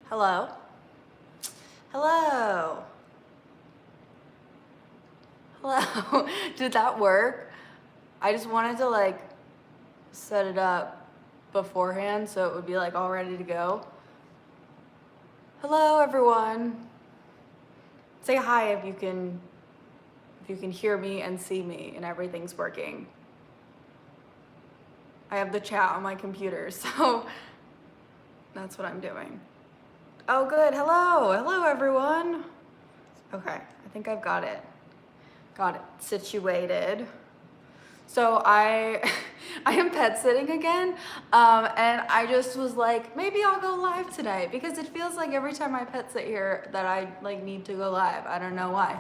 Hello? Hello? Hello? Did that work? I just wanted to like set it up beforehand so it would be like all ready to go. Hello everyone. Say hi if you can hear me and see me and everything's working. I have the chat on my computer, so that's what I'm doing. Oh good, hello everyone. Okay, I think I've got it situated. So I am pet sitting again, and I just was like, maybe I'll go live tonight because it feels like every time I pet sit here that I like need to go live. I don't know why.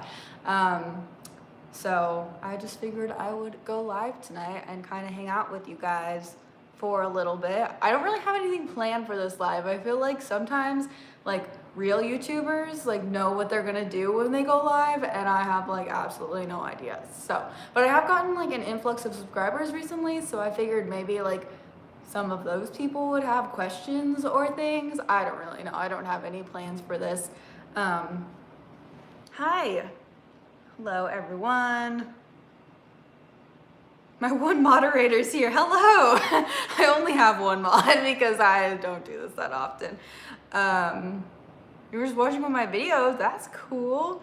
So I just figured I would go live tonight and kind of hang out with you guys for a little bit. I don't really have anything planned for this live. I feel like sometimes like real YouTubers like know what they're gonna do when they go live, and I have like absolutely no idea. So, but I have gotten like an influx of subscribers recently, so I figured maybe like some of those people would have questions or things. I don't really know. I don't have any plans for this. Hi. Hello everyone. My one moderator's here. Hello. I only have one mod because I don't do this that often. You were just watching one of my videos. That's cool.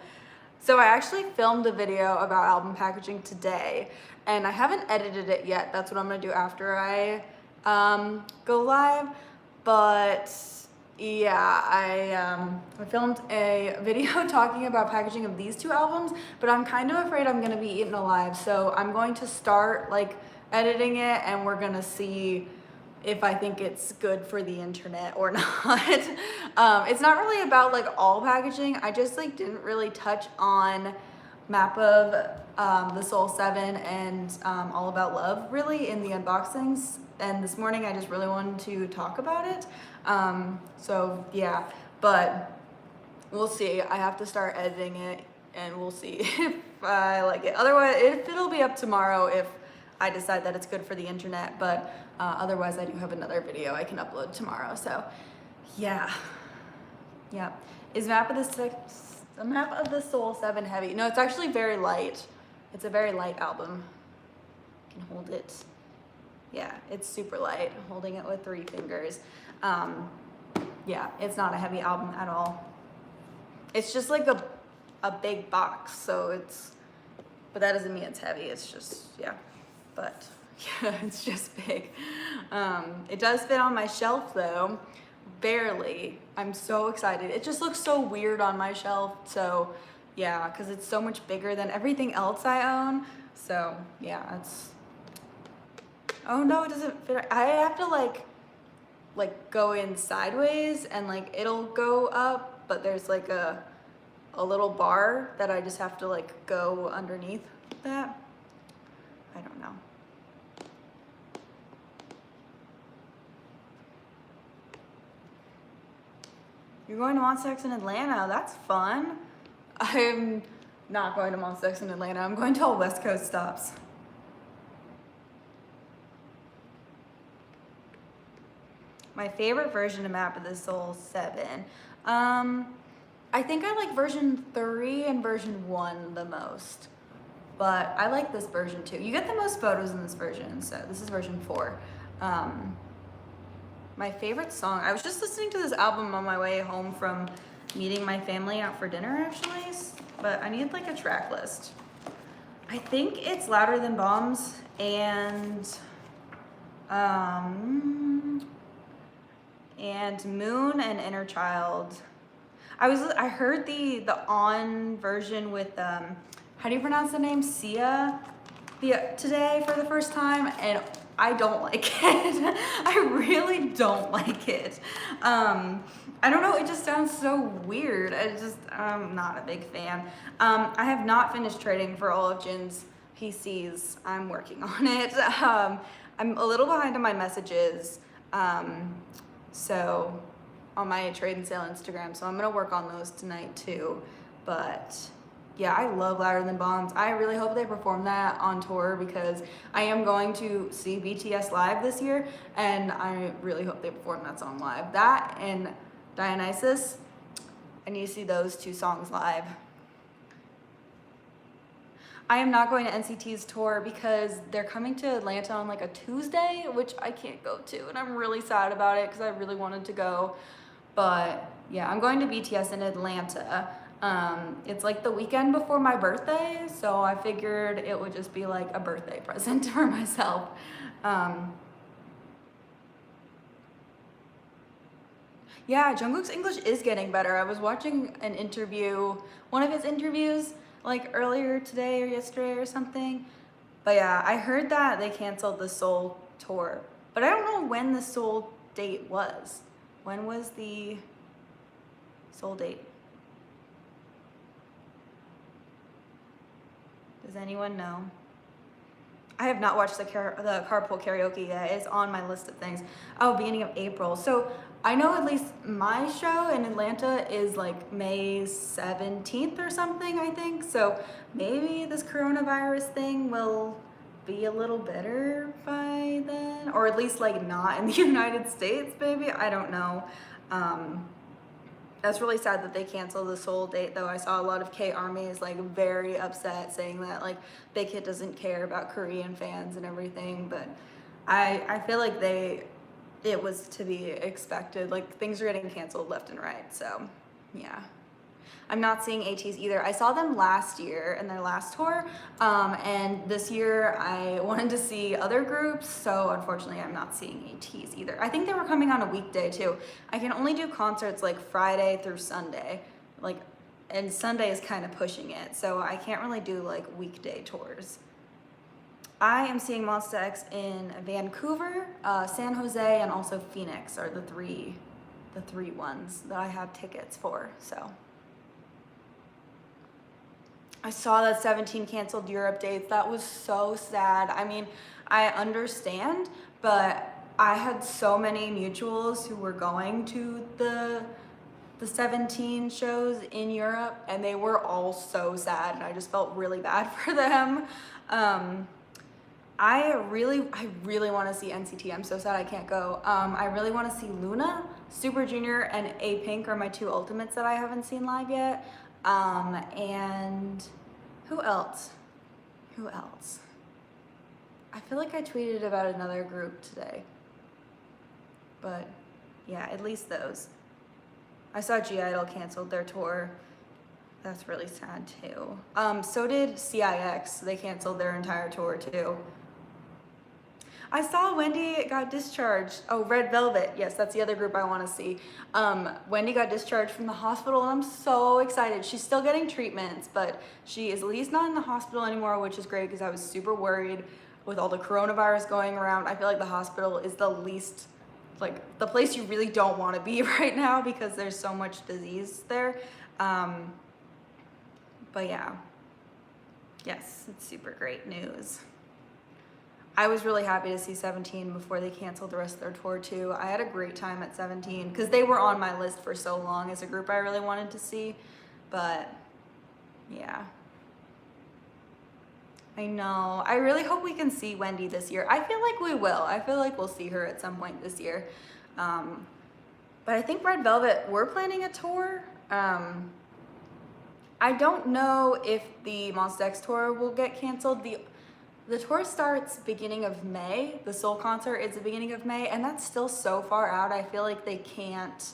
So I actually filmed a video about album packaging today, and I haven't edited it yet. That's what I'm gonna do after I go live. But yeah, I filmed a video talking about packaging of these two albums, but I'm kind of afraid I'm gonna be eaten alive. So I'm going to start like editing it, and we're gonna see if I think it's good for the internet or not. It's not really about like all packaging. I just like didn't really touch on Map of the Soul 7 and All About Love really in the unboxings. And this morning I just really wanted to talk about it. So yeah, but we'll see. I have to start editing it and we'll see if I like it. Otherwise, it'll be up tomorrow if I decide that it's good for the internet, but otherwise I do have another video I can upload tomorrow. So yeah. Is Map of the Soul 7 heavy? No, it's actually very light. It's a very light album. I can hold it. Yeah, it's super light. I'm holding it with 3 fingers. Yeah, it's not a heavy album at all. It's just like a big box, so but that doesn't mean it's heavy. It's just, yeah, but yeah, it's just big. It does fit on my shelf though, barely. I'm so excited. It just looks so weird on my shelf, so yeah, because it's so much bigger than everything else I own. So yeah, oh no, it doesn't fit. I have to like go in sideways and like it'll go up, but there's like a little bar that I just have to like go underneath that. I don't know. You're going to Monsta in Atlanta. That's fun. I'm not going to Monsta in Atlanta. I'm going to all West Coast stops. My favorite version of Map of the Soul 7. I think I like version 3 and version 1 the most, but I like this version too. You get the most photos in this version, so this is version 4. My favorite song, I was just listening to this album on my way home from meeting my family out for dinner actually, but I need like a track list. I think it's Louder Than Bombs and Moon and Inner Child. I heard the On version with how do you pronounce the name, Sia, today for the first time, and I don't like it. I really don't like it. I don't know, it just sounds so weird. I'm not a big fan. I have not finished trading for all of Jin's PCs. I'm working on it. I'm a little behind on my messages. So on my trade and sale Instagram, so I'm gonna work on those tonight too. But yeah, I love Louder Than Bombs. I really hope they perform that on tour because I am going to see BTS live this year, and I really hope they perform that song live. That and Dionysus. I need to see those 2 songs live. I am not going to NCT's tour because they're coming to Atlanta on like a Tuesday, which I can't go to, and I'm really sad about it because I really wanted to go. But yeah, I'm going to BTS in Atlanta. It's like the weekend before my birthday, so I figured it would just be like a birthday present for myself. Yeah, Jungkook's English is getting better. I was watching an interview, one of his interviews, like earlier today or yesterday or something. But yeah, I heard that they canceled the Seoul tour, but I don't know when the Seoul date was. When was the Seoul date? Does anyone know? I have not watched the carpool karaoke yet. It's on my list of things. Oh, beginning of April. So I know at least my show in Atlanta is like May 17th or something, I think. So maybe this coronavirus thing will be a little better by then, or at least like not in the United States, maybe. I don't know. That's really sad that they canceled the Seoul date, though. I saw a lot of K-ARMYs like very upset, saying that like Big Hit doesn't care about Korean fans and everything. But I feel like it was to be expected. Like things are getting canceled left and right. So yeah, I'm not seeing ATs either. I saw them last year in their last tour, and this year I wanted to see other groups, so unfortunately I'm not seeing ATs either. I think they were coming on a weekday too. I can only do concerts like Friday through Sunday, and Sunday is kind of pushing it, so I can't really do like weekday tours. I am seeing Monsta X in Vancouver, San Jose, and also Phoenix are the three ones that I have tickets for, so. I saw that 17 canceled Europe dates. That was so sad. I mean, I understand, but I had so many mutuals who were going to the 17 shows in Europe, and they were all so sad, and I just felt really bad for them. I really want to see NCT. I'm so sad I can't go. I really want to see Loona, Super Junior, and A-Pink are my 2 ultimates that I haven't seen live yet. And who else? I feel like I tweeted about another group today, but yeah, at least those. I saw G-Idol canceled their tour. That's really sad too. So did CIX. They canceled their entire tour too. I saw Wendy got discharged. Oh, Red Velvet. Yes, that's the other group I want to see. Wendy got discharged from the hospital, and I'm so excited. She's still getting treatments, but she is at least not in the hospital anymore, which is great because I was super worried with all the coronavirus going around. I feel like the hospital is the least, like the place you really don't want to be right now because there's so much disease there. But yeah, yes, it's super great news. I was really happy to see 17 before they canceled the rest of their tour too. I had a great time at 17 because they were on my list for so long as a group I really wanted to see. But yeah, I know. I really hope we can see Wendy this year. I feel like we will. I feel like we'll see her at some point this year. But I think Red Velvet, we're planning a tour. I don't know if the Monsta X tour will get canceled. The tour starts beginning of May. The Seoul concert is the beginning of May, and that's still so far out. I feel like they can't,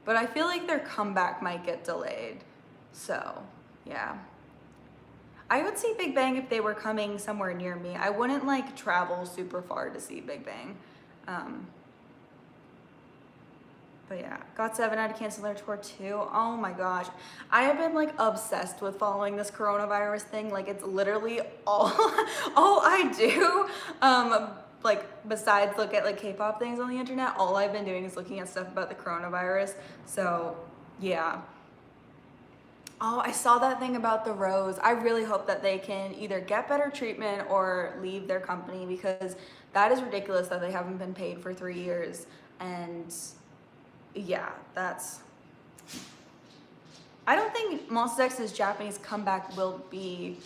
but I feel like their comeback might get delayed. So, yeah. I would see Big Bang if they were coming somewhere near me. I wouldn't like travel super far to see Big Bang. But yeah, GOT7 had to cancel their tour too. Oh my gosh. I have been like obsessed with following this coronavirus thing. Like it's literally all I do. Like besides look at like K-pop things on the internet, all I've been doing is looking at stuff about the coronavirus. So yeah. Oh, I saw that thing about the Rose. I really hope that they can either get better treatment or leave their company because that is ridiculous that they haven't been paid for 3 years. And yeah, I don't think Monsta X's Japanese comeback will be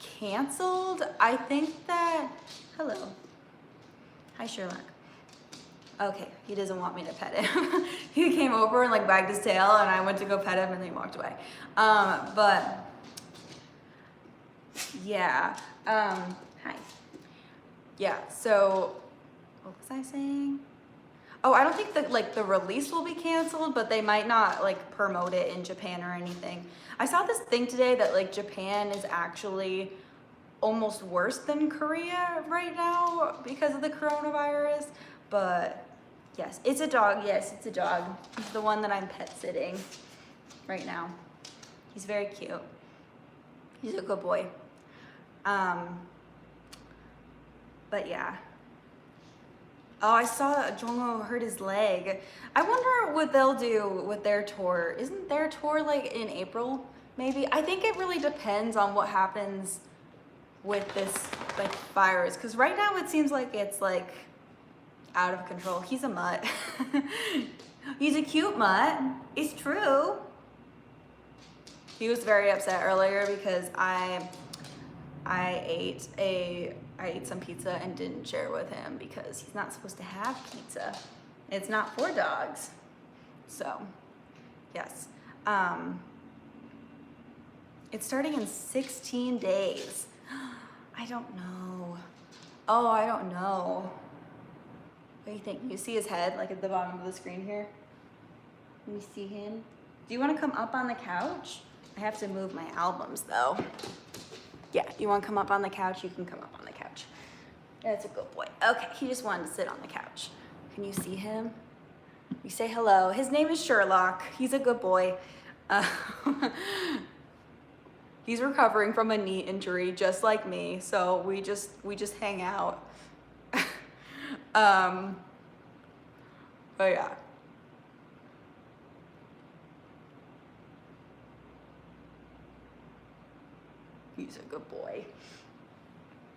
canceled. I think that, hello. Hi, Sherlock. Okay, he doesn't want me to pet him. He came over and like wagged his tail, and I went to go pet him, and then he walked away. But yeah, hi. Yeah, so what was I saying? Oh, I don't think that like the release will be canceled, but they might not like promote it in Japan or anything. I saw this thing today that like Japan is actually almost worse than Korea right now because of the coronavirus. But yes, it's a dog. Yes, it's a dog. He's the one that I'm pet sitting right now. He's very cute. He's a good boy. But yeah. Oh, I saw Jongho hurt his leg. I wonder what they'll do with their tour. Isn't their tour like in April, maybe? I think it really depends on what happens with this like virus. Because right now it seems like it's like out of control. He's a mutt. He's a cute mutt. It's true. He was very upset earlier because I ate some pizza and didn't share with him because he's not supposed to have pizza. It's not for dogs. So, yes. It's starting in 16 days. I don't know. Oh, I don't know. What do you think? You see his head like at the bottom of the screen here? Let me see him. Do you want to come up on the couch? I have to move my albums though. Yeah, you want to come up on the couch? You can come up on the couch. That's a good boy. Okay, he just wanted to sit on the couch. Can you see him? You say hello. His name is Sherlock. He's a good boy. He's recovering from a knee injury just like me, so we just hang out. But yeah. He's a good boy.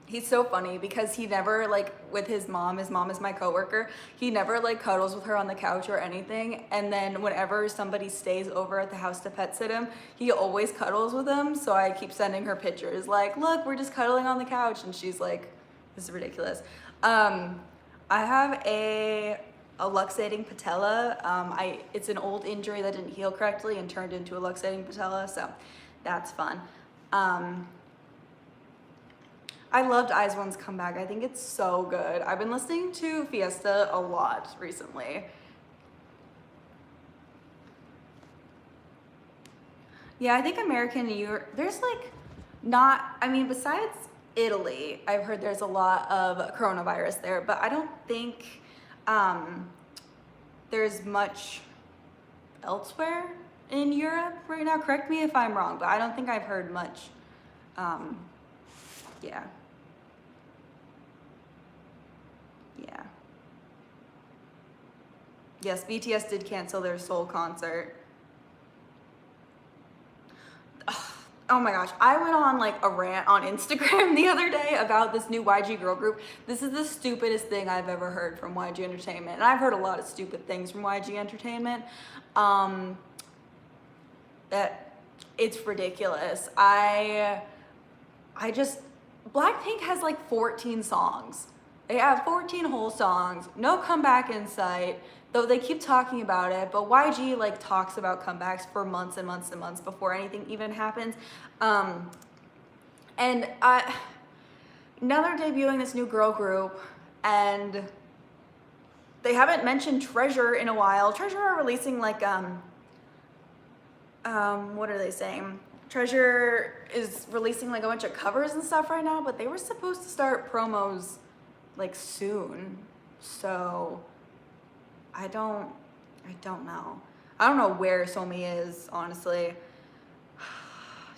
He's so funny because he never like with his mom is my coworker. He never like cuddles with her on the couch or anything. And then whenever somebody stays over at the house to pet sit him, he always cuddles with them. So I keep sending her pictures like, look, we're just cuddling on the couch. And she's like, this is ridiculous. I have a luxating patella. It's an old injury that didn't heal correctly and turned into a luxating patella. So that's fun. I loved IZ*ONE's comeback. I think it's so good. I've been listening to Fiesta a lot recently. Yeah, I think American Europe, there's like not, I mean, besides Italy, I've heard there's a lot of coronavirus there, but I don't think there's much elsewhere in Europe right now. Correct me if I'm wrong, but I don't think I've heard much. Yeah. Yeah. Yes, BTS did cancel their Seoul concert. Oh my gosh, I went on like a rant on Instagram the other day about this new YG girl group. This is the stupidest thing I've ever heard from YG Entertainment. And I've heard a lot of stupid things from YG Entertainment. That it's ridiculous. Blackpink has like 14 songs. They have 14 whole songs, no comeback in sight, though they keep talking about it, but YG like talks about comebacks for months and months and months before anything even happens. Now they're debuting this new girl group, and they haven't mentioned Treasure in a while. Treasure are releasing like, what are they saying? Treasure is releasing like a bunch of covers and stuff right now, but they were supposed to start promos like soon. So I don't know. I don't know where Somi is, honestly.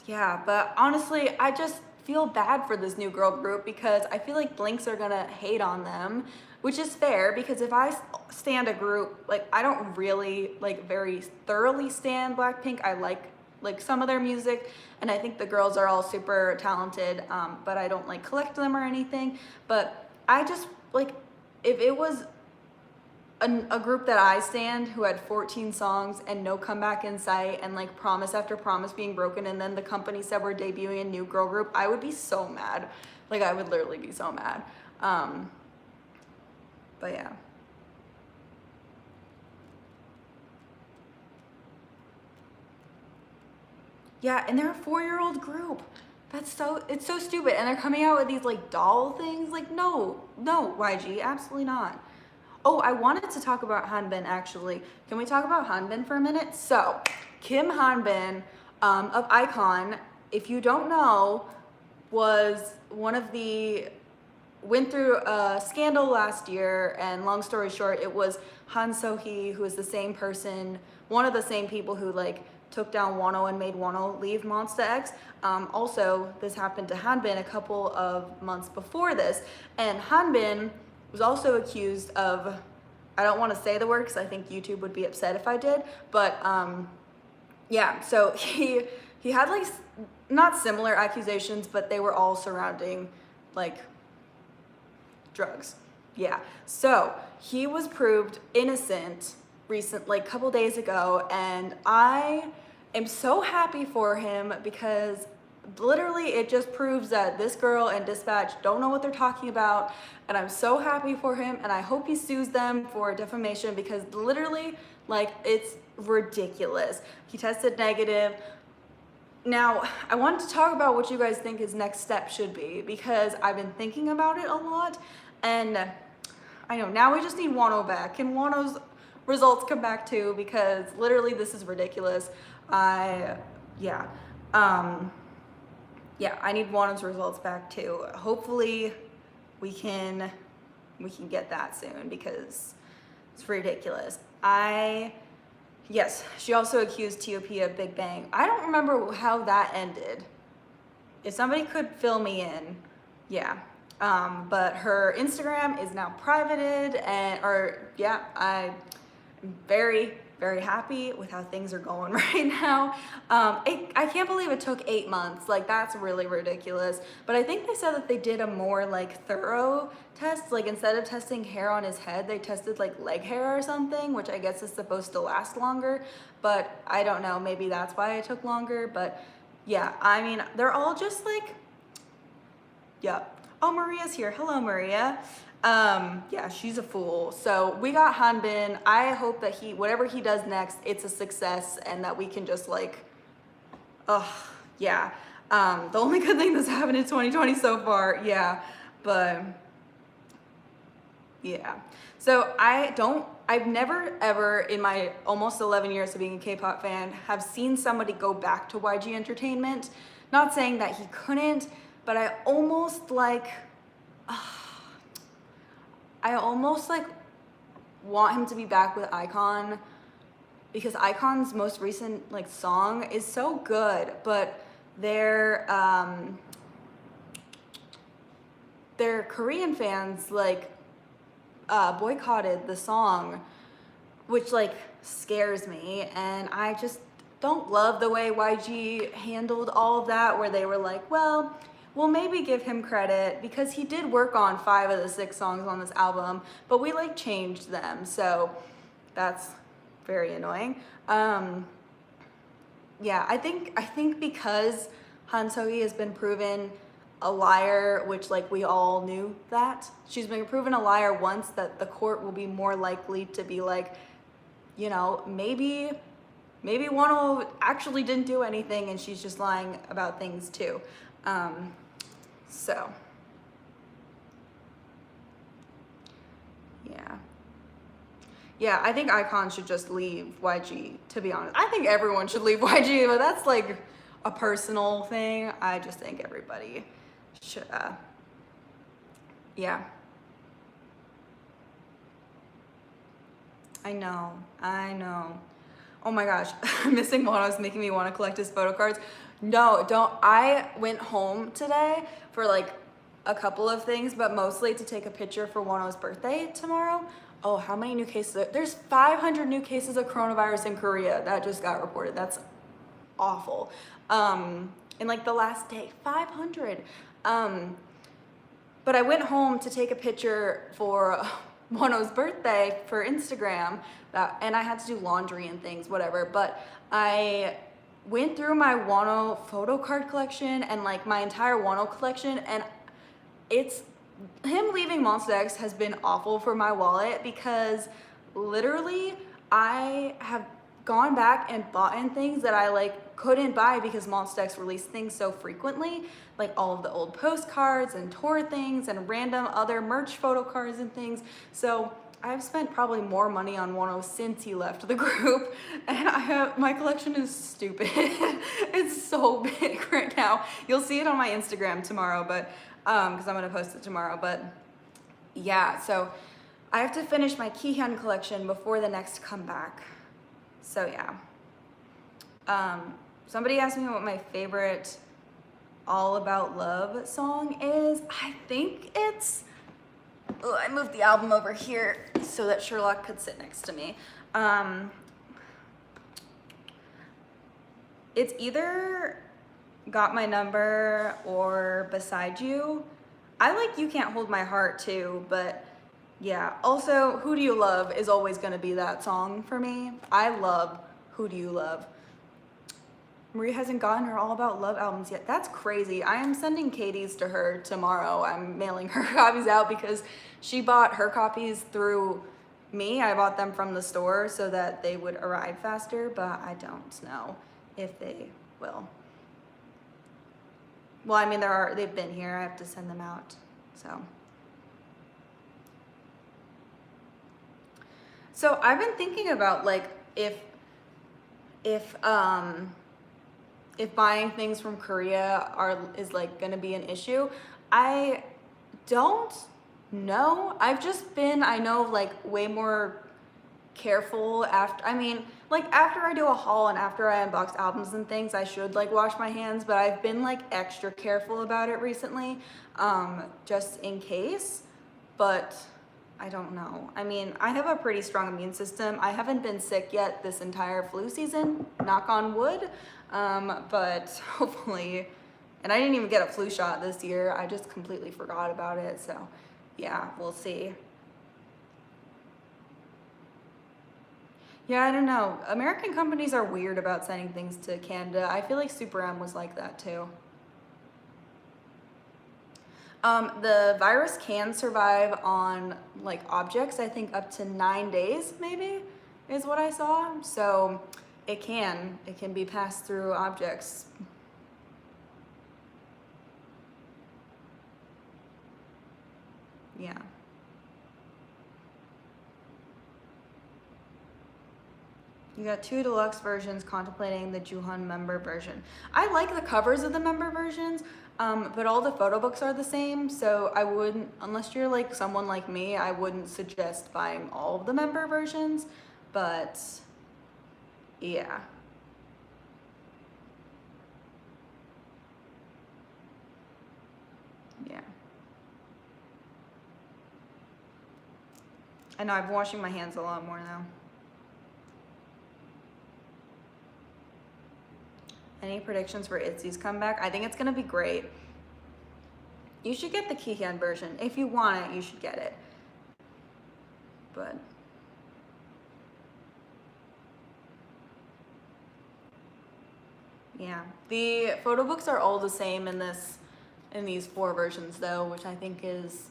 Yeah, but honestly, I just feel bad for this new girl group because I feel like Blinks are gonna hate on them, which is fair because if I stand a group, like I don't really like very thoroughly stand Blackpink. I like some of their music, and I think the girls are all super talented, but I don't like collect them or anything. But I just like, if it was a group that I stand who had 14 songs and no comeback in sight and like promise after promise being broken, and then the company said we're debuting a new girl group, I would be so mad. Like I would literally be so mad. But yeah. Yeah, and they're a 4-year-old group. It's so stupid. And they're coming out with these like doll things. Like, no, YG, absolutely not. Oh, I wanted to talk about Hanbin actually. Can we talk about Hanbin for a minute? So, Kim Hanbin of iKON, if you don't know, was one of the, went through a scandal last year, and long story short, it was Han So-hee, who is the same person, one of the same people who like took down Wonho and made Wonho leave Monsta X. Also, this happened to Hanbin a couple of months before this, and Hanbin was also accused of, I don't want to say the word because I think YouTube would be upset if I did, but yeah, so he had like not similar accusations, but they were all surrounding like drugs. Yeah, so he was proved innocent like a couple days ago, and I am so happy for him because literally it just proves that this girl and Dispatch don't know what they're talking about, and I'm so happy for him, and I hope he sues them for defamation because literally like it's ridiculous. He tested negative. Now, I wanted to talk about what you guys think his next step should be because I've been thinking about it a lot, and I know now we just need Wonho back. Can Wonho's results come back too? Because literally this is ridiculous. Yeah, I need Wonho's results back too. Hopefully we can get that soon because it's ridiculous. Yes, she also accused T.O.P. of Big Bang. I don't remember how that ended. If somebody could fill me in, yeah. But her Instagram is now privated, I'm very, very happy with how things are going right now. I can't believe it took 8 months. Like, that's really ridiculous. But I think they said that they did a more like thorough test. Like, instead of testing hair on his head, they tested like leg hair or something, which I guess is supposed to last longer. But I don't know, maybe that's why it took longer. But yeah, I mean, they're all just like, yeah. Oh, Maria's here. Hello, Maria. Yeah, she's a fool. So we got Hanbin. I hope that whatever he does next, it's a success and that we can just like, yeah. The only good thing that's happened in 2020 so far, yeah, but yeah. So I've never ever in my almost 11 years of being a K-pop fan have seen somebody go back to YG Entertainment. Not saying that he couldn't, but I almost like want him to be back with iKON because iKON's most recent like song is so good, but their Korean fans like boycotted the song, which like scares me, and I just don't love the way YG handled all of that, where they were like, well, we'll maybe give him credit because he did work on 5 of the 6 songs on this album, but we like changed them, so that's very annoying. Yeah, I think because Han So-hee has been proven a liar, which like we all knew that. She's been proven a liar once, that the court will be more likely to be like, you know, maybe Wonho actually didn't do anything and she's just lying about things too. So, yeah. Yeah, I think iKON should just leave YG, to be honest. I think everyone should leave YG, but that's like a personal thing. I just think everybody should, yeah. I know. Oh my gosh, missing Wonho is making me want to collect his photo cards. No, don't. I went home today for like a couple of things, but mostly to take a picture for Wonho's birthday tomorrow. Oh, how many new cases? There's 500 new cases of coronavirus in Korea. That just got reported. That's awful. In like the last day, 500. But I went home to take a picture for Wonho's birthday for Instagram, and I had to do laundry and things, whatever. But I went through my Wonho photo card collection and like my entire Wonho collection, and him leaving Monsta X has been awful for my wallet because literally I have gone back and bought in things that I like couldn't buy because Monsta released things so frequently, like all of the old postcards and tour things and random other merch photo cards and things. So I've spent probably more money on Wonho since he left the group, and my collection is stupid. It's so big right now. You'll see it on my Instagram tomorrow, but because I'm gonna post it tomorrow. But yeah, so I have to finish my Kihno collection before the next comeback. So yeah. Somebody asked me what my favorite All About Love song is. I think it's, oh, I moved the album over here so that Sherlock could sit next to me. It's either Got My Number or Beside You. I like You Can't Hold My Heart too, but yeah. Also, Who Do You Love is always gonna be that song for me. I love Who Do You Love. Marie hasn't gotten her All About Love albums yet. That's crazy. I am sending Katie's to her tomorrow. I'm mailing her copies out because she bought her copies through me. I bought them from the store so that they would arrive faster, but I don't know if they will. Well, I mean, they've been here. I have to send them out, so. So I've been thinking about like if buying things from Korea is like gonna be an issue. I don't know. I've just been, I know, like way more careful after, I mean, like after I do a haul and after I unbox albums and things, I should like wash my hands, but I've been like extra careful about it recently, just in case, but I don't know. I mean, I have a pretty strong immune system. I haven't been sick yet this entire flu season, knock on wood, but hopefully, and I didn't even get a flu shot this year. I just completely forgot about it, so yeah, we'll see. Yeah, I don't know. American companies are weird about sending things to Canada. I feel like Super M was like that too. The virus can survive on like objects, I think up to 9 days maybe is what I saw. So it can be passed through objects. Yeah. You got 2 deluxe versions, contemplating the Woohyun member version. I like the covers of the member versions, but all the photo books are the same, so I wouldn't, unless you're like someone like me, I wouldn't suggest buying all of the member versions, but yeah. Yeah. I know, I've been washing my hands a lot more now. Any predictions for ITZY's comeback? I think it's gonna be great. You should get the Kihno version. If you want it, you should get it. But yeah, the photo books are all the same in these 4 versions though, which I think is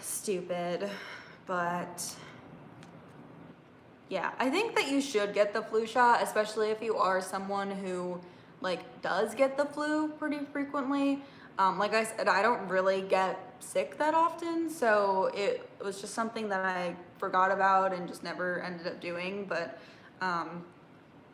stupid, but yeah, I think that you should get the flu shot, especially if you are someone who like does get the flu pretty frequently. Like I said, I don't really get sick that often, so it was just something that I forgot about and just never ended up doing. But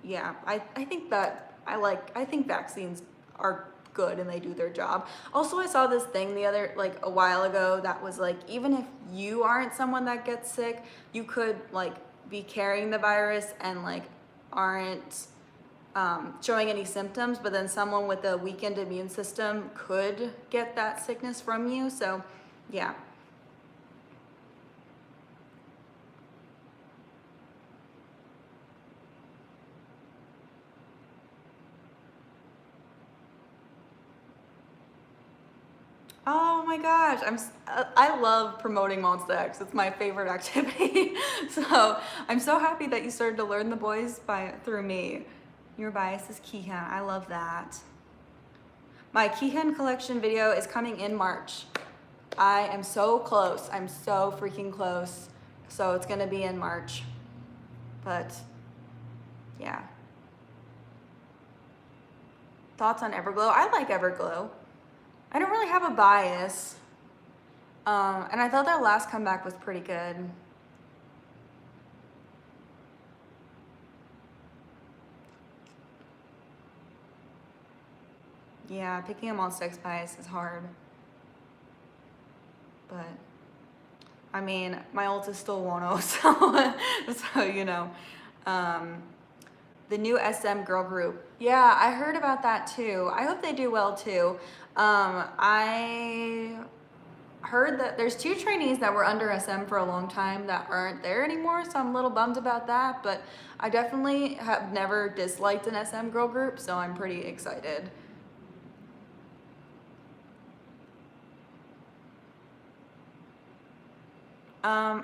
yeah, I think that I think vaccines are good and they do their job. Also, I saw this thing a while ago that was like, even if you aren't someone that gets sick, you could like be carrying the virus and like aren't showing any symptoms, but then someone with a weakened immune system could get that sickness from you. So yeah. Oh my gosh, I love promoting Monsta. It's my favorite activity. So I'm so happy that you started to learn the boys through me. Your bias is Kihno. I love that. My Kihno collection video is coming in March. I am so close. I'm so freaking close. So it's gonna be in March. But Yeah. Thoughts on Everglow? I like Everglow. I don't really have a bias. And I thought their last comeback was pretty good. Yeah, picking a Monsta X bias is hard. But, I mean, my ult is still Wonho, so you know. The new SM girl group. Yeah, I heard about that too. I hope they do well too. I heard that there's 2 trainees that were under SM for a long time that aren't there anymore, so I'm a little bummed about that, but I definitely have never disliked an SM girl group, so I'm pretty excited.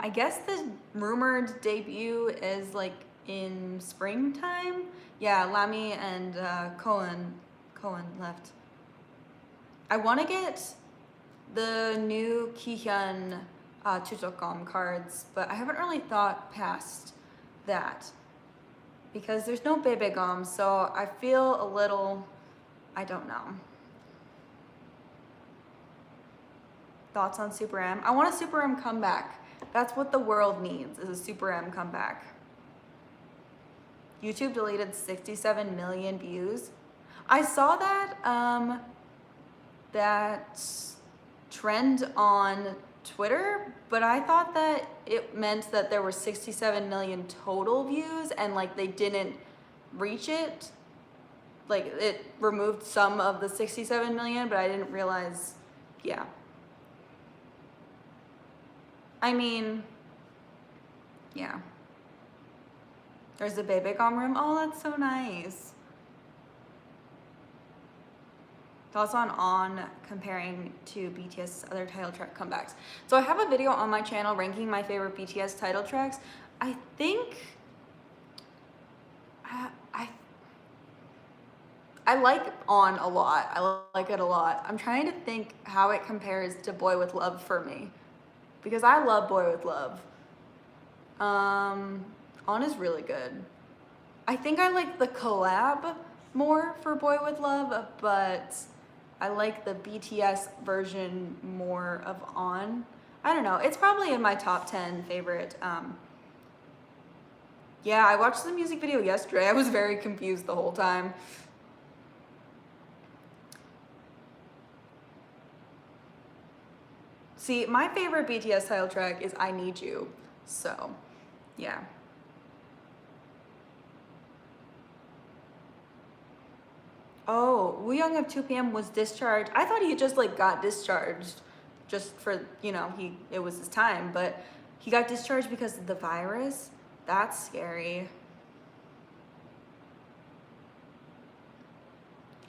I guess the rumored debut is like in springtime. Yeah, Lamy and Cohen left. I want to get the new Kihyun Chuseokgom cards, but I haven't really thought past that because there's no Bebegom, so I feel a little, I don't know. Thoughts on Super M? I want a Super M comeback. That's what the world needs, is a Super M comeback. YouTube deleted 67 million views. I saw that that trend on Twitter, but I thought that it meant that there were 67 million total views and like they didn't reach it. Like it removed some of the 67 million, but I didn't realize, yeah. I mean, yeah. There's a Bebegom room. Oh, that's so nice. Thoughts on comparing to BTS's other title track comebacks. So I have a video on my channel ranking my favorite BTS title tracks. I think I like On a lot. I like it a lot. I'm trying to think how it compares to Boy With Love for me, because I love Boy With Love. On is really good. I think I like the collab more for Boy With Love, but I like the BTS version more of On. I don't know. It's probably in my top 10 favorite. Yeah, I watched the music video yesterday. I was very confused the whole time. See, my favorite BTS title track is I Need You. So, yeah. Oh, Woohyun of 2 p.m. was discharged. I thought he just like got discharged just for, you know, it was his time, but he got discharged because of the virus. That's scary.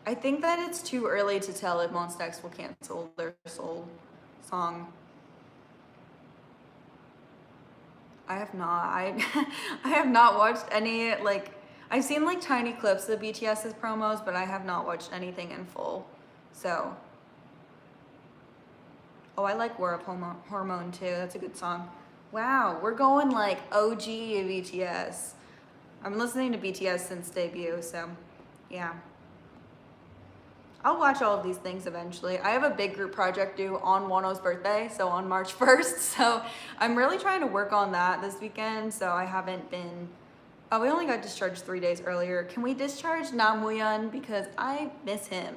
I think that it's too early to tell if Monsta X will cancel their Soul song. I have not. I have not watched any, like, I've seen like tiny clips of BTS's promos, but I have not watched anything in full. So, oh, I like War of Hormone too. That's a good song. Wow, we're going like OG BTS. I'm listening to BTS since debut, so yeah. I'll watch all of these things eventually. I have a big group project due on Wonho's birthday, so on March 1st. So I'm really trying to work on that this weekend. So I haven't been, we only got discharged 3 days earlier. Can we discharge Woohyun? Because I miss him.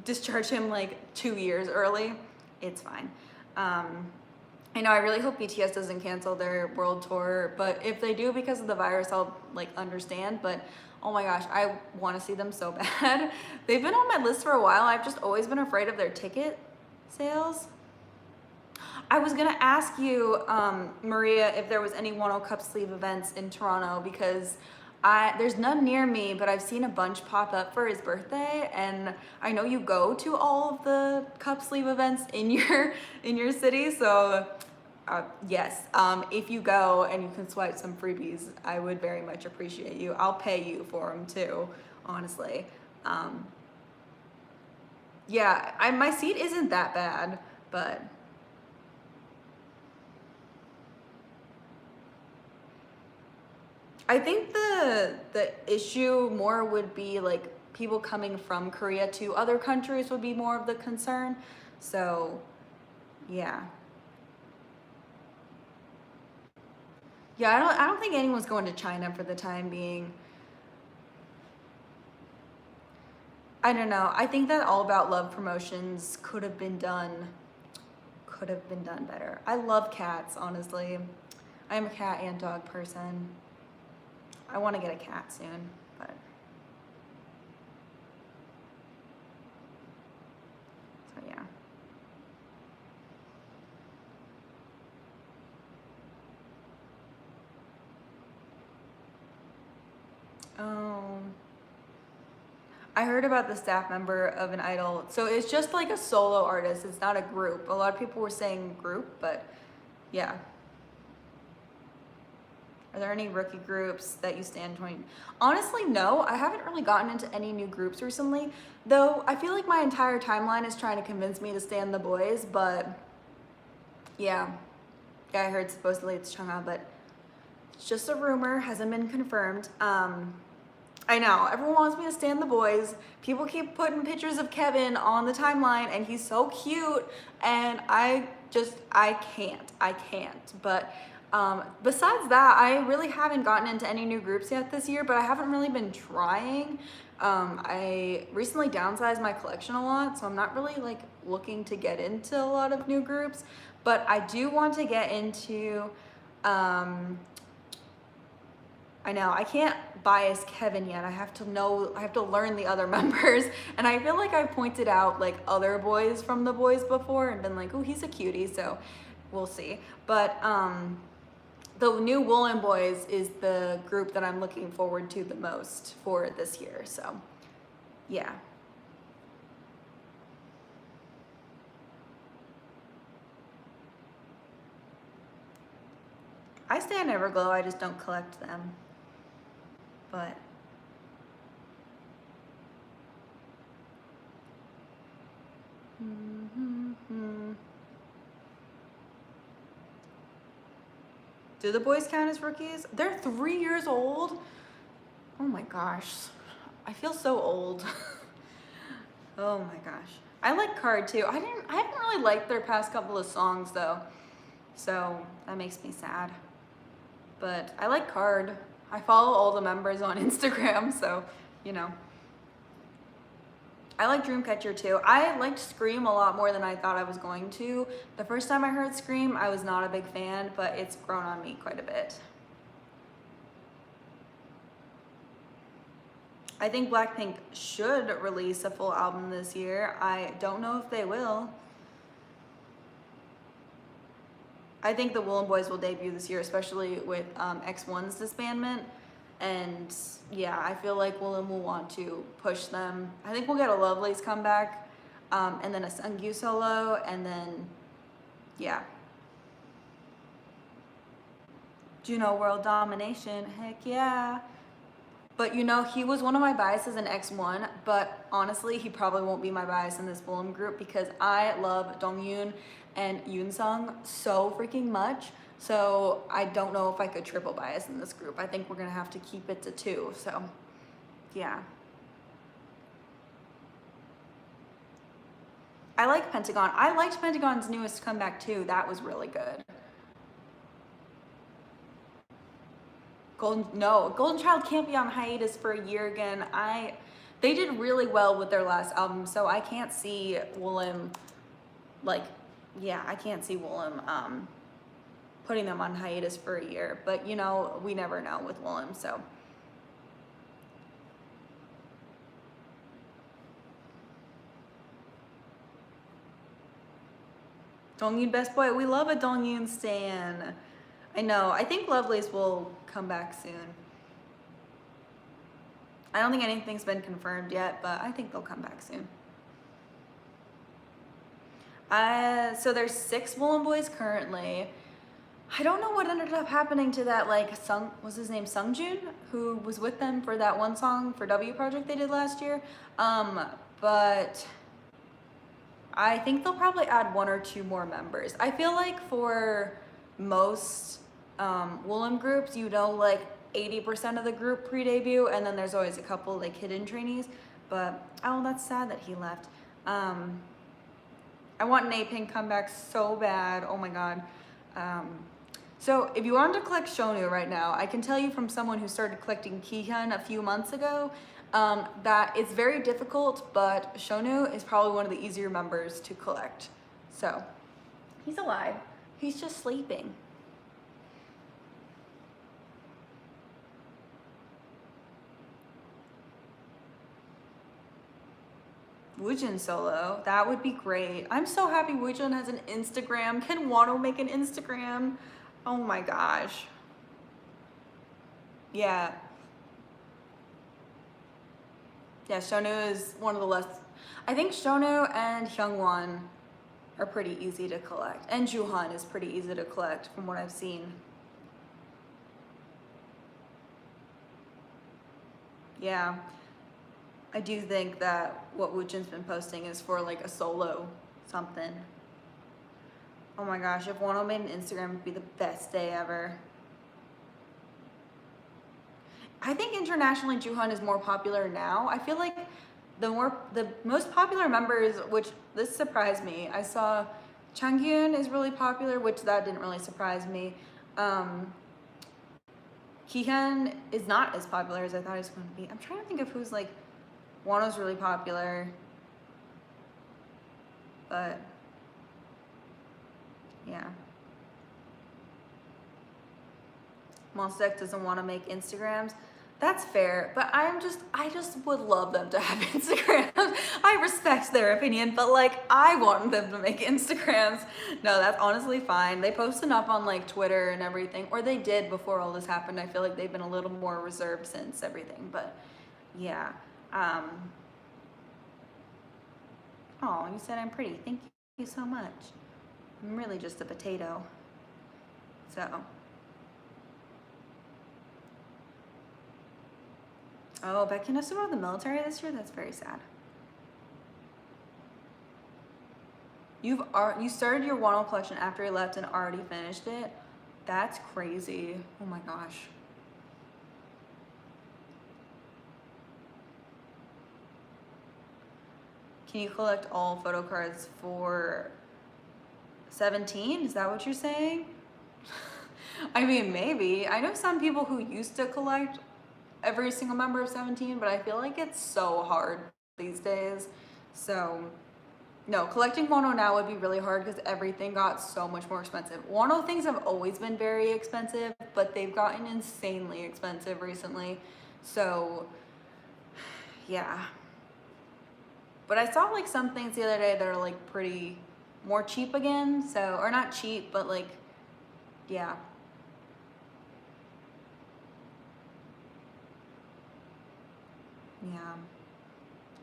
Discharge him like 2 years early. It's fine. I know, I really hope BTS doesn't cancel their world tour, but if they do because of the virus, I'll like understand, but oh my gosh, I want to see them so bad. They've been on my list for a while. I've just always been afraid of their ticket sales. I was gonna ask you, Maria, if there was any Wonho Cup sleeve events in Toronto, because there's none near me, but I've seen a bunch pop up for his birthday, and I know you go to all of the cup sleeve events in your city, so yes, if you go and you can swipe some freebies, I would very much appreciate you. I'll pay you for them too, honestly. Yeah, my seat isn't that bad, but I think the issue more would be like people coming from Korea to other countries would be more of the concern. So, yeah. Yeah, I don't think anyone's going to China for the time being. I don't know. I think that All About Love promotions could have been done better. I love cats, honestly. I'm a cat and dog person. I want to get a cat soon, but so yeah. I heard about the staff member of an idol. So it's just like a solo artist. It's not a group. A lot of people were saying group, but yeah. Are there any rookie groups that you stand 20? Honestly, no. I haven't really gotten into any new groups recently, though I feel like my entire timeline is trying to convince me to stand the boys, but yeah. Yeah, I heard supposedly it's Chungha, but it's just a rumor, hasn't been confirmed. I know, everyone wants me to stand the boys. People keep putting pictures of Kevin on the timeline and he's so cute, and I can't. But besides that, I really haven't gotten into any new groups yet this year, but I haven't really been trying. I recently downsized my collection a lot, so I'm not really like looking to get into a lot of new groups, but I do want to get into, I know, I can't bias Kevin yet. I have to learn the other members. And I feel like I've pointed out like other boys from the boys before and been like, oh, he's a cutie, so we'll see. But the new Woolen Boys is the group that I'm looking forward to the most for this year, so yeah. I stand Everglow, I just don't collect them. But do the boys count as rookies? They're 3 years old. Oh my gosh, I feel so old. Oh my gosh, I like Card too. I haven't really liked their past couple of songs though, so that makes me sad. But I like Card. I follow all the members on Instagram, so, you know. I like Dreamcatcher too. I liked Scream a lot more than I thought I was going to. The first time I heard Scream, I was not a big fan, but it's grown on me quite a bit. I think Blackpink should release a full album this year. I don't know if they will. I think the Woolen Boys will debut this year, especially with X1's disbandment. And yeah, I feel like Woolen will want to push them. I think we'll get a Lovelyz comeback, and then a Sungyu solo, and then, yeah. Juno World Domination, heck yeah. But you know, he was one of my biases in X1, but honestly, he probably won't be my bias in this Woolen group because I love Donghyun and Yoonsung so freaking much. So I don't know if I could triple bias in this group. I think we're gonna have to keep it to 2, so yeah. I like Pentagon. I liked Pentagon's newest comeback too. That was really good. Golden Child can't be on hiatus for a year again. They did really well with their last album, so I can't see Woolen, like, yeah, I can't see Woolen putting them on hiatus for a year. But you know, we never know with Woolen, so. Donghyun best boy. We love a Donghyun stan. I know. I think Lovelyz will come back soon. I don't think anything's been confirmed yet, but I think they'll come back soon. So there's 6 Woolen Boys currently. I don't know what ended up happening to that, like, was his name Sungjun, who was with them for that one song for W Project they did last year. But I think they'll probably add 1 or 2 more members. I feel like for most Woolen groups, you know, like 80% of the group pre-debut, and then there's always a couple like hidden trainees. But oh, that's sad that he left. I want Napink come back so bad. Oh my god. So if you wanted to collect Shonu right now, I can tell you from someone who started collecting Kihyun a few months ago that it's very difficult, but Shonu is probably one of the easier members to collect. So he's alive. He's just sleeping. Woohyun solo, that would be great. I'm so happy Woohyun has an Instagram. Can Wonho make an Instagram? Oh my gosh. Yeah. Yeah, Shonu is one of the less... I think Shonu and Hyungwon are pretty easy to collect. And Juhan is pretty easy to collect from what I've seen. Yeah. I do think that what Woohyun's been posting is for like a solo something. Oh my gosh, if Wonho made an Instagram, it'd be the best day ever. I think internationally Juhan is more popular now. I feel like the most popular members, which this surprised me. I saw Changyun is really popular, which that didn't really surprise me. Kihyun is not as popular as I thought he was going to be. I'm trying to think of who's like... Wonho's really popular, but yeah. Monsta doesn't want to make Instagrams. That's fair, but I just would love them to have Instagrams. I respect their opinion, but like I want them to make Instagrams. No, that's honestly fine. They post enough on like Twitter and everything, or they did before all this happened. I feel like they've been a little more reserved since everything, but yeah. Oh, you said I'm pretty. Thank you so much. I'm really just a potato. So. Oh, but can I still go to the military this year? That's very sad. You started your Wonho collection after he left and already finished it? That's crazy. Oh my gosh. Can you collect all photo cards for 17? Is that what you're saying? I mean, maybe. I know some people who used to collect every single member of 17, but I feel like it's so hard these days. So, no, collecting Wonho now would be really hard because everything got so much more expensive. Wonho things have always been very expensive, but they've gotten insanely expensive recently. So, yeah. But I saw like some things the other day that are like pretty more cheap again. So, or not cheap, but like, yeah. Yeah.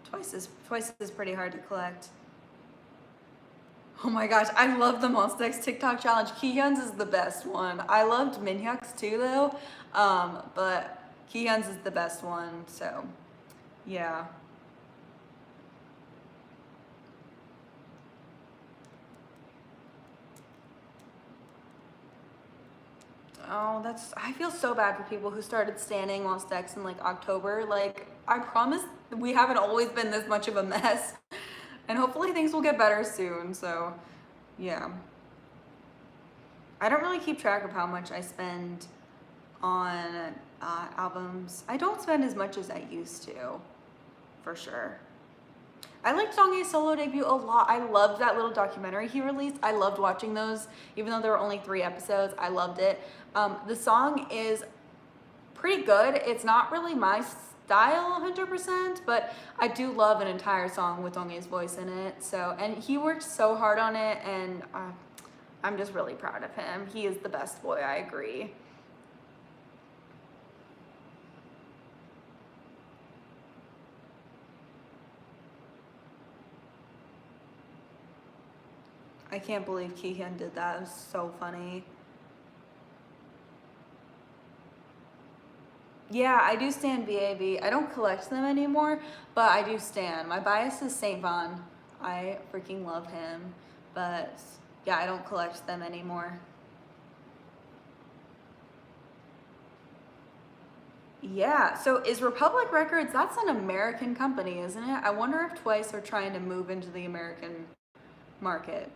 Twice is pretty hard to collect. Oh my gosh, I love the Monsta TikTok challenge. Kihyun's is the best one. I loved Minhyuk's too though, but Kihyun's is the best one, so yeah. Oh, I feel so bad for people who started standing Monsta in like October. Like, I promise we haven't always been this much of a mess. And hopefully things will get better soon, so yeah. I don't really keep track of how much I spend on albums. I don't spend as much as I used to, for sure. I liked Songhae's solo debut a lot. I loved that little documentary he released. I loved watching those, even though there were only 3 episodes. I loved it. The song is pretty good. It's not really my style 100%, but I do love an entire song with Songhae's voice in it. So, and he worked so hard on it, and I'm just really proud of him. He is the best boy, I agree. I can't believe Kihyun did that. It was so funny. Yeah, I do stan BAB. I don't collect them anymore, but I do stan. My bias is Saint Von. I freaking love him, but yeah, I don't collect them anymore. Yeah, so is Republic Records, that's an American company, isn't it? I wonder if Twice are trying to move into the American market.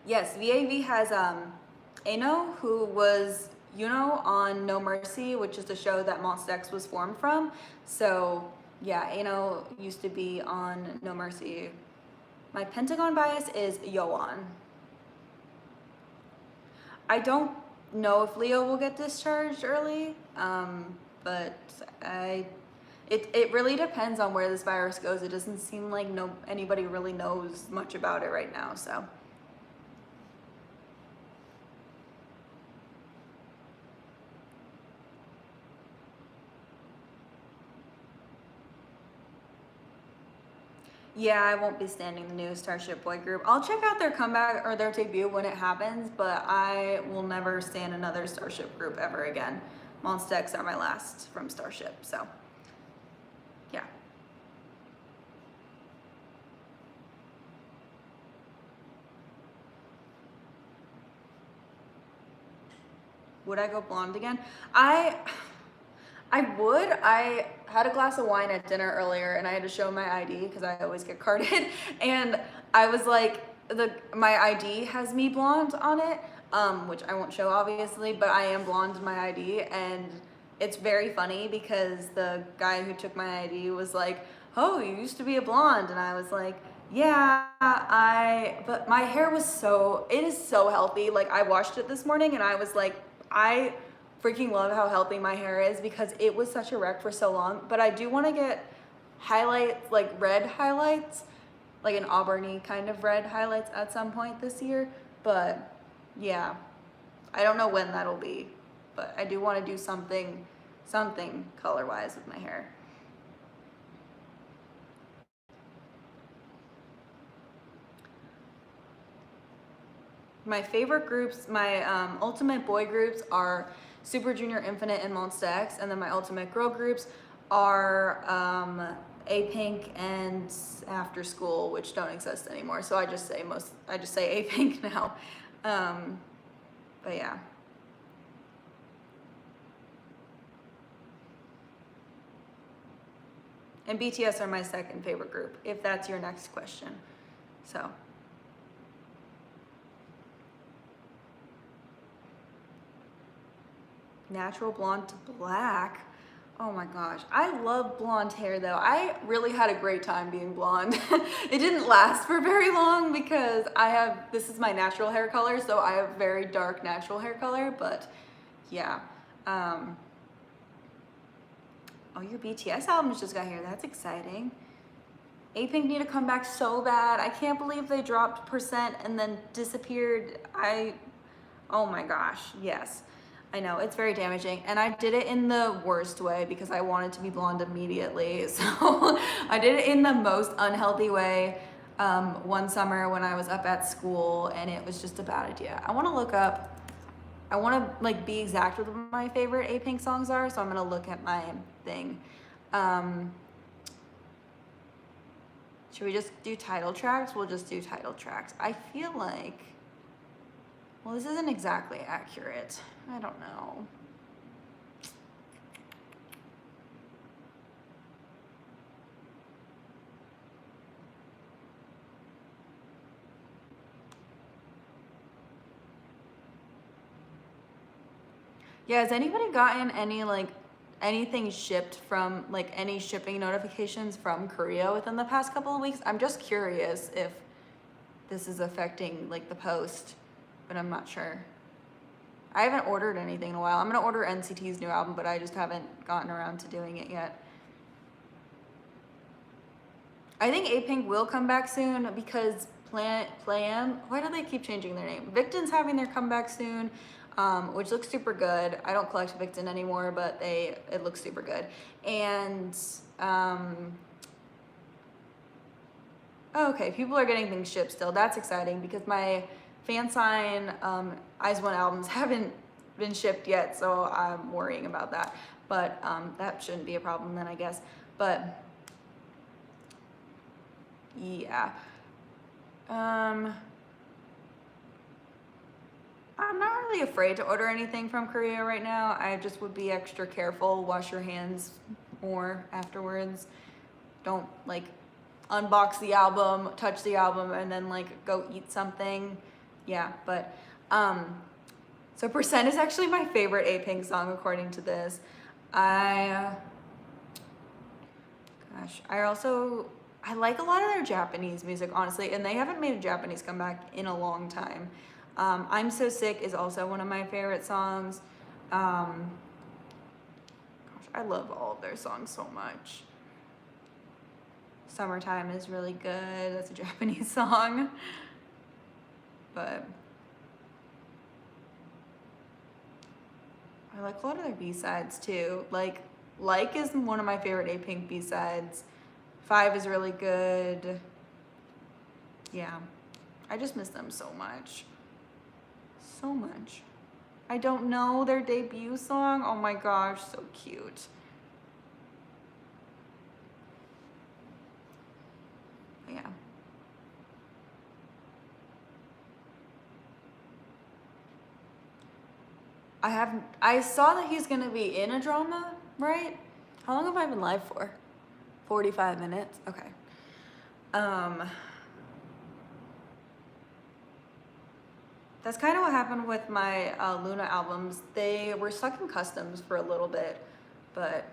Yes, VAV has Eno, who was Yuno on No Mercy, which is the show that Monsta X was formed from. So yeah, Eno used to be on No Mercy. My Pentagon bias is Yoan. I don't know if Leo will get discharged early, but it really depends on where this virus goes. It doesn't seem like anybody really knows much about it right now, so. Yeah, I won't be standing the new Starship Boy group. I'll check out their comeback or their debut when it happens, but I will never stand another Starship group ever again. Monsta X are my last from Starship, so yeah. Would I go blonde again? I would. I had a glass of wine at dinner earlier and I had to show my ID because I always get carded. And I was like, my ID has me blonde on it, which I won't show obviously, but I am blonde in my ID. And it's very funny because the guy who took my ID was like, oh, you used to be a blonde. And I was like, yeah, but my hair was it is so healthy. Like I washed it this morning and I was like, I freaking love how healthy my hair is because it was such a wreck for so long. But I do want to get highlights, like red highlights, like an auburny kind of red highlights at some point this year. But yeah, I don't know when that'll be, but I do want to do something color-wise with my hair. My favorite groups, my ultimate boy groups are Super Junior, Infinite, and Monsta X, and then my ultimate girl groups are A-Pink and After School, which don't exist anymore. So I just say A-Pink now. But yeah. And BTS are my second favorite group, if that's your next question. So. Natural blonde to black. Oh my gosh, I love blonde hair though. I really had a great time being blonde. It didn't last for very long because this is my natural hair color, so I have very dark natural hair color, but yeah. Oh, your BTS albums just got here, that's exciting. A-Pink need to come back so bad. I can't believe they dropped percent and then disappeared. Oh my gosh, yes. I know, it's very damaging. And I did it in the worst way because I wanted to be blonde immediately. So I did it in the most unhealthy way one summer when I was up at school, and it was just a bad idea. I want to like be exact with what my favorite A-Pink songs are, so I'm gonna look at my thing. Should we just do title tracks? We'll just do title tracks. I feel like, well, this isn't exactly accurate. I don't know. Yeah, has anybody gotten anything shipped from, like any shipping notifications from Korea within the past couple of weeks? I'm just curious if this is affecting like the post, but I'm not sure. I haven't ordered anything in a while. I'm gonna order NCT's new album, but I just haven't gotten around to doing it yet. I think A-Pink will come back soon because Playam, why do they keep changing their name? Victon's having their comeback soon, which looks super good. I don't collect Victon anymore, but it looks super good. And okay, people are getting things shipped still. That's exciting because my fan sign IZ*ONE albums haven't been shipped yet, so I'm worrying about that. But that shouldn't be a problem then, I guess. But yeah. I'm not really afraid to order anything from Korea right now. I just would be extra careful, wash your hands more afterwards. Don't like unbox the album, touch the album, and then like go eat something. Yeah, but so Percent is actually my favorite A-Pink song according to this. I like a lot of their Japanese music, honestly, and they haven't made a Japanese comeback in a long time. I'm So Sick is also one of my favorite songs. Gosh, I love all of their songs so much. Summertime is really good. That's a Japanese song. But I like a lot of their B-sides too. Like is one of my favorite A-Pink B-sides. 5 is really good. Yeah, I just miss them so much. So much. I don't know their debut song. Oh my gosh, so cute. But yeah. I saw that he's gonna be in a drama, right? How long have I been live for? 45 minutes? Okay. That's kind of what happened with my Loona albums. They were stuck in customs for a little bit, but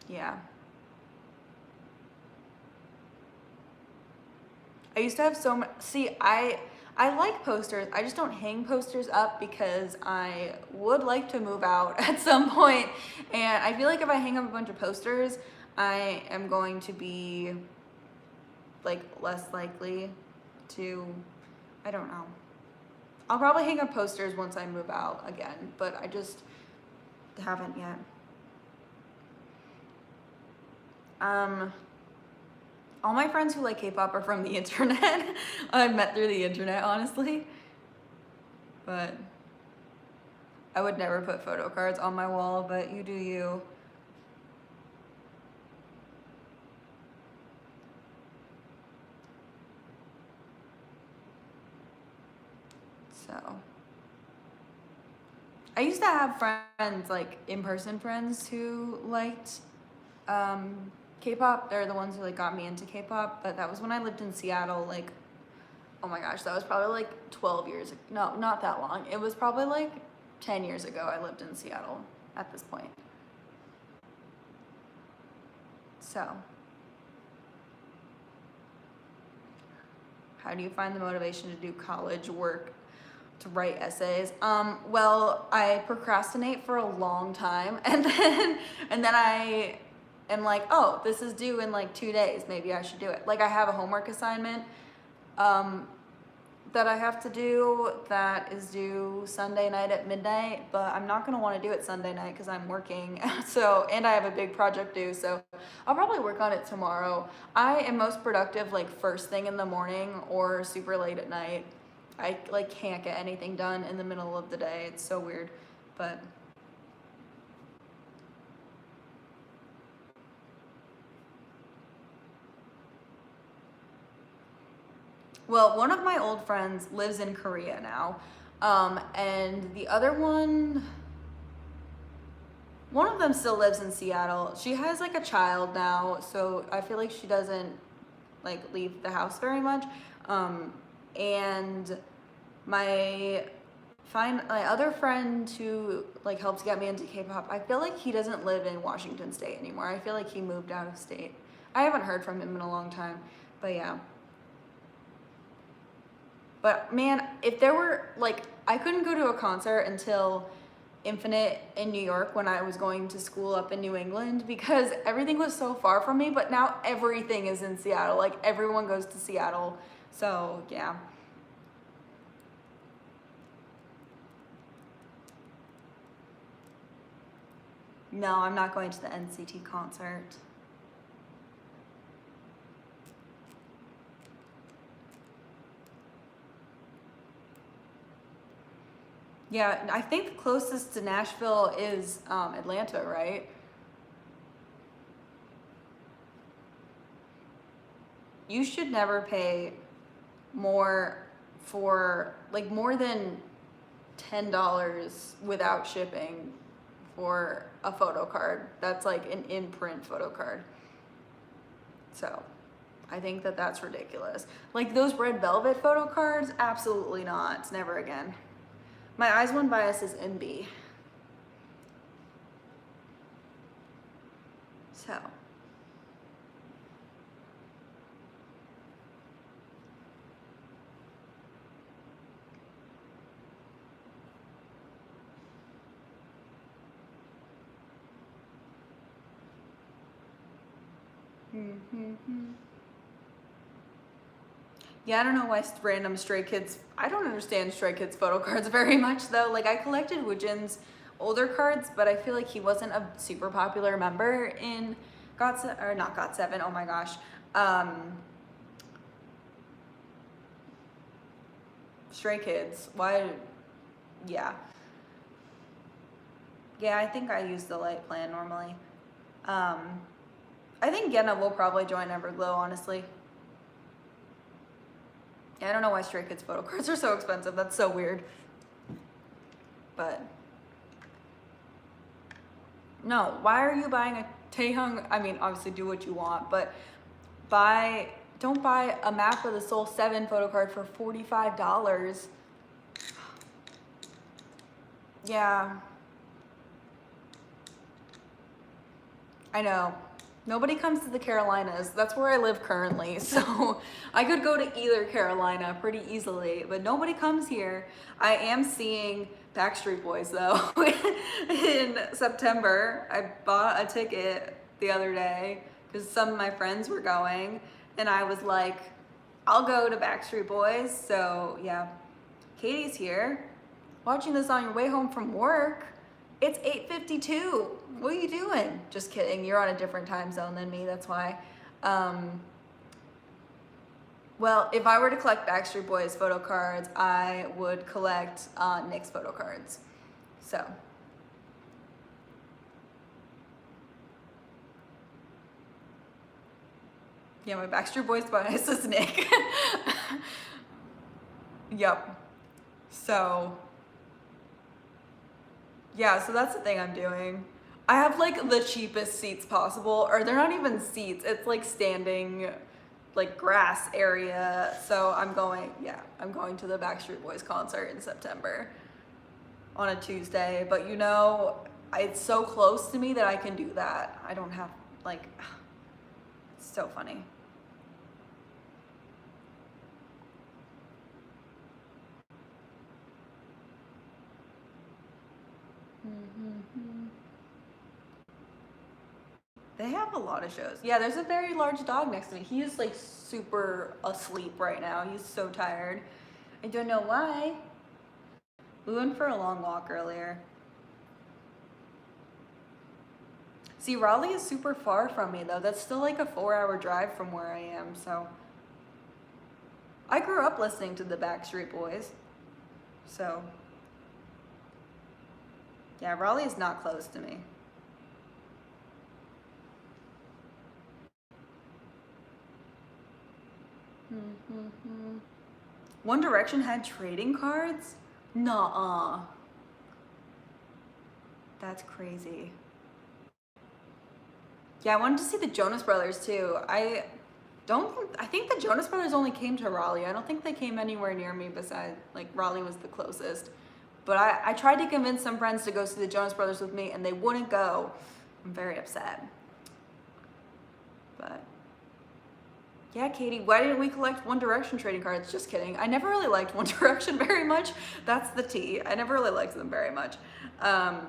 yeah. I used to have so much, see, I like posters. I just don't hang posters up because I would like to move out at some point. And I feel like if I hang up a bunch of posters, I am going to be like less likely to, I don't know. I'll probably hang up posters once I move out again, but I just haven't yet. All my friends who like K-pop are from the internet. I've met through the internet, honestly. But I would never put photo cards on my wall, but you do you. So I used to have friends, like in-person friends who liked K-pop. They're the ones who like got me into K-pop, but that was when I lived in Seattle. Like, oh my gosh, that was probably like 12 years ago. No, not that long. It was probably like 10 years ago I lived in Seattle at this point. So how do you find the motivation to do college work, to write essays? Well, I procrastinate for a long time, and then I am like, oh, this is due in like 2 days. Maybe I should do it. Like I have a homework assignment that I have to do that is due Sunday night at midnight, but I'm not gonna want to do it Sunday night because I'm working. So, and I have a big project due, so I'll probably work on it tomorrow. I am most productive like first thing in the morning or super late at night. I like can't get anything done in the middle of the day. It's so weird, but well, one of my old friends lives in Korea now, and the other one of them still lives in Seattle. She has like a child now, so I feel like she doesn't like leave the house very much. And my other friend who like helps get me into K-pop, I feel like he doesn't live in Washington State anymore. I feel like he moved out of state. I haven't heard from him in a long time, but yeah. But man, if there were like, I couldn't go to a concert until Infinite in New York when I was going to school up in New England because everything was so far from me, but now everything is in Seattle. Like everyone goes to Seattle. So yeah. No, I'm not going to the NCT concert. Yeah, I think the closest to Nashville is Atlanta, right? You should never pay more for like more than $10 without shipping for a photo card that's like an in-print photo card. So I think that that's ridiculous. Like those red velvet photo cards, absolutely not. It's never again. My eyes one bias is NB. So yeah, I don't know why random Stray Kids, I don't understand Stray Kids photo cards very much though. Like I collected Woohyun's older cards, but I feel like he wasn't a super popular member in or not GOT7, oh my gosh. Stray Kids, why, yeah. Yeah, I think I use the light plan normally. I think Genna will probably join Everglow, honestly. Yeah, I don't know why Stray Kids photo cards are so expensive. That's so weird. But no, why are you buying a Taehyung? I mean, obviously do what you want, but don't buy a Map of the Soul 7 photo card for $45. Yeah. I know. Nobody comes to the Carolinas. That's where I live currently. So I could go to either Carolina pretty easily, but nobody comes here. I am seeing Backstreet Boys though in September. I bought a ticket the other day because some of my friends were going and I was like, I'll go to Backstreet Boys. So yeah, Katie's here. Watching this on your way home from work. It's 8:52. What are you doing? Just kidding. You're on a different time zone than me. That's why. Well, if I were to collect Backstreet Boys photo cards, I would collect Nick's photo cards. So. Yeah, my Backstreet Boys bias is Nick. Yep. So. Yeah, so that's the thing I'm doing. I have like the cheapest seats possible, or they're not even seats, it's like standing, like grass area. So I'm going to the Backstreet Boys concert in September on a Tuesday. But you know, it's so close to me that I can do that. I don't have, like, it's so funny. They have a lot of shows. Yeah, there's a very large dog next to me. He is like super asleep right now. He's so tired. I don't know why. We went for a long walk earlier. See, Raleigh is super far from me though. That's still like a 4-hour drive from where I am, so. I grew up listening to the Backstreet Boys, so. Yeah, Raleigh is not close to me. One Direction had trading cards? Nuh-uh. That's crazy. Yeah, I wanted to see the Jonas Brothers too. I think the Jonas Brothers only came to Raleigh. I don't think they came anywhere near me besides, like, Raleigh was the closest. But I tried to convince some friends to go see the Jonas Brothers with me and they wouldn't go. I'm very upset. But yeah, Katie, why didn't we collect One Direction trading cards? Just kidding. I never really liked One Direction very much. That's the tea. I never really liked them very much. But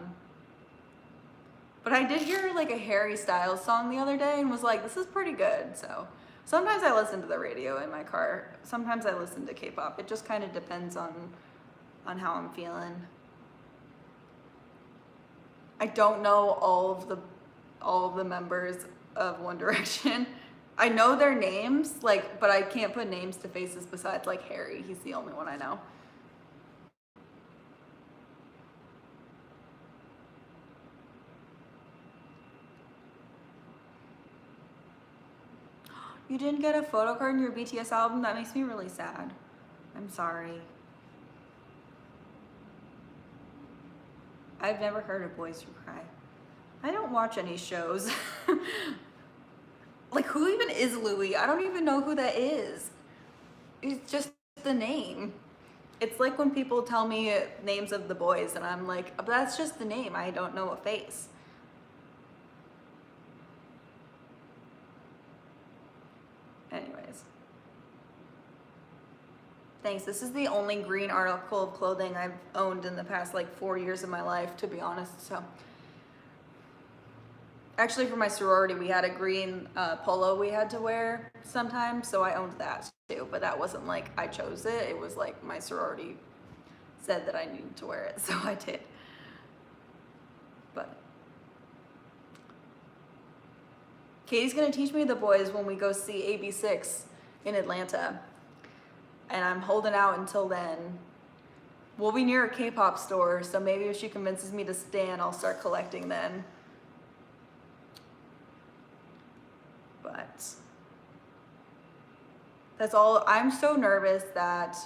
I did hear like a Harry Styles song the other day and was like, this is pretty good. So sometimes I listen to the radio in my car. Sometimes I listen to K-pop. It just kind of depends on how I'm feeling. I don't know all of the members of One Direction. I know their names, like, but I can't put names to faces besides like Harry. He's the only one I know. You didn't get a photo card in your BTS album? That makes me really sad. I'm sorry. I've never heard of Boys Who Cry. I don't watch any shows. Like, who even is Louis? I don't even know who that is. It's just the name. It's like when people tell me names of the boys and I'm like, but that's just the name. I don't know a face. Anyways. Thanks. This is the only green article of clothing I've owned in the past like 4 years of my life, to be honest. So, actually for my sorority, we had a green polo we had to wear sometimes, so I owned that too. But that wasn't like I chose it. It was like my sorority said that I needed to wear it, so I did. But Katie's gonna teach me the boys when we go see AB6 in Atlanta. And I'm holding out until then. We'll be near a K-pop store, so maybe if she convinces me to stan, I'll start collecting then. But that's all. I'm so nervous that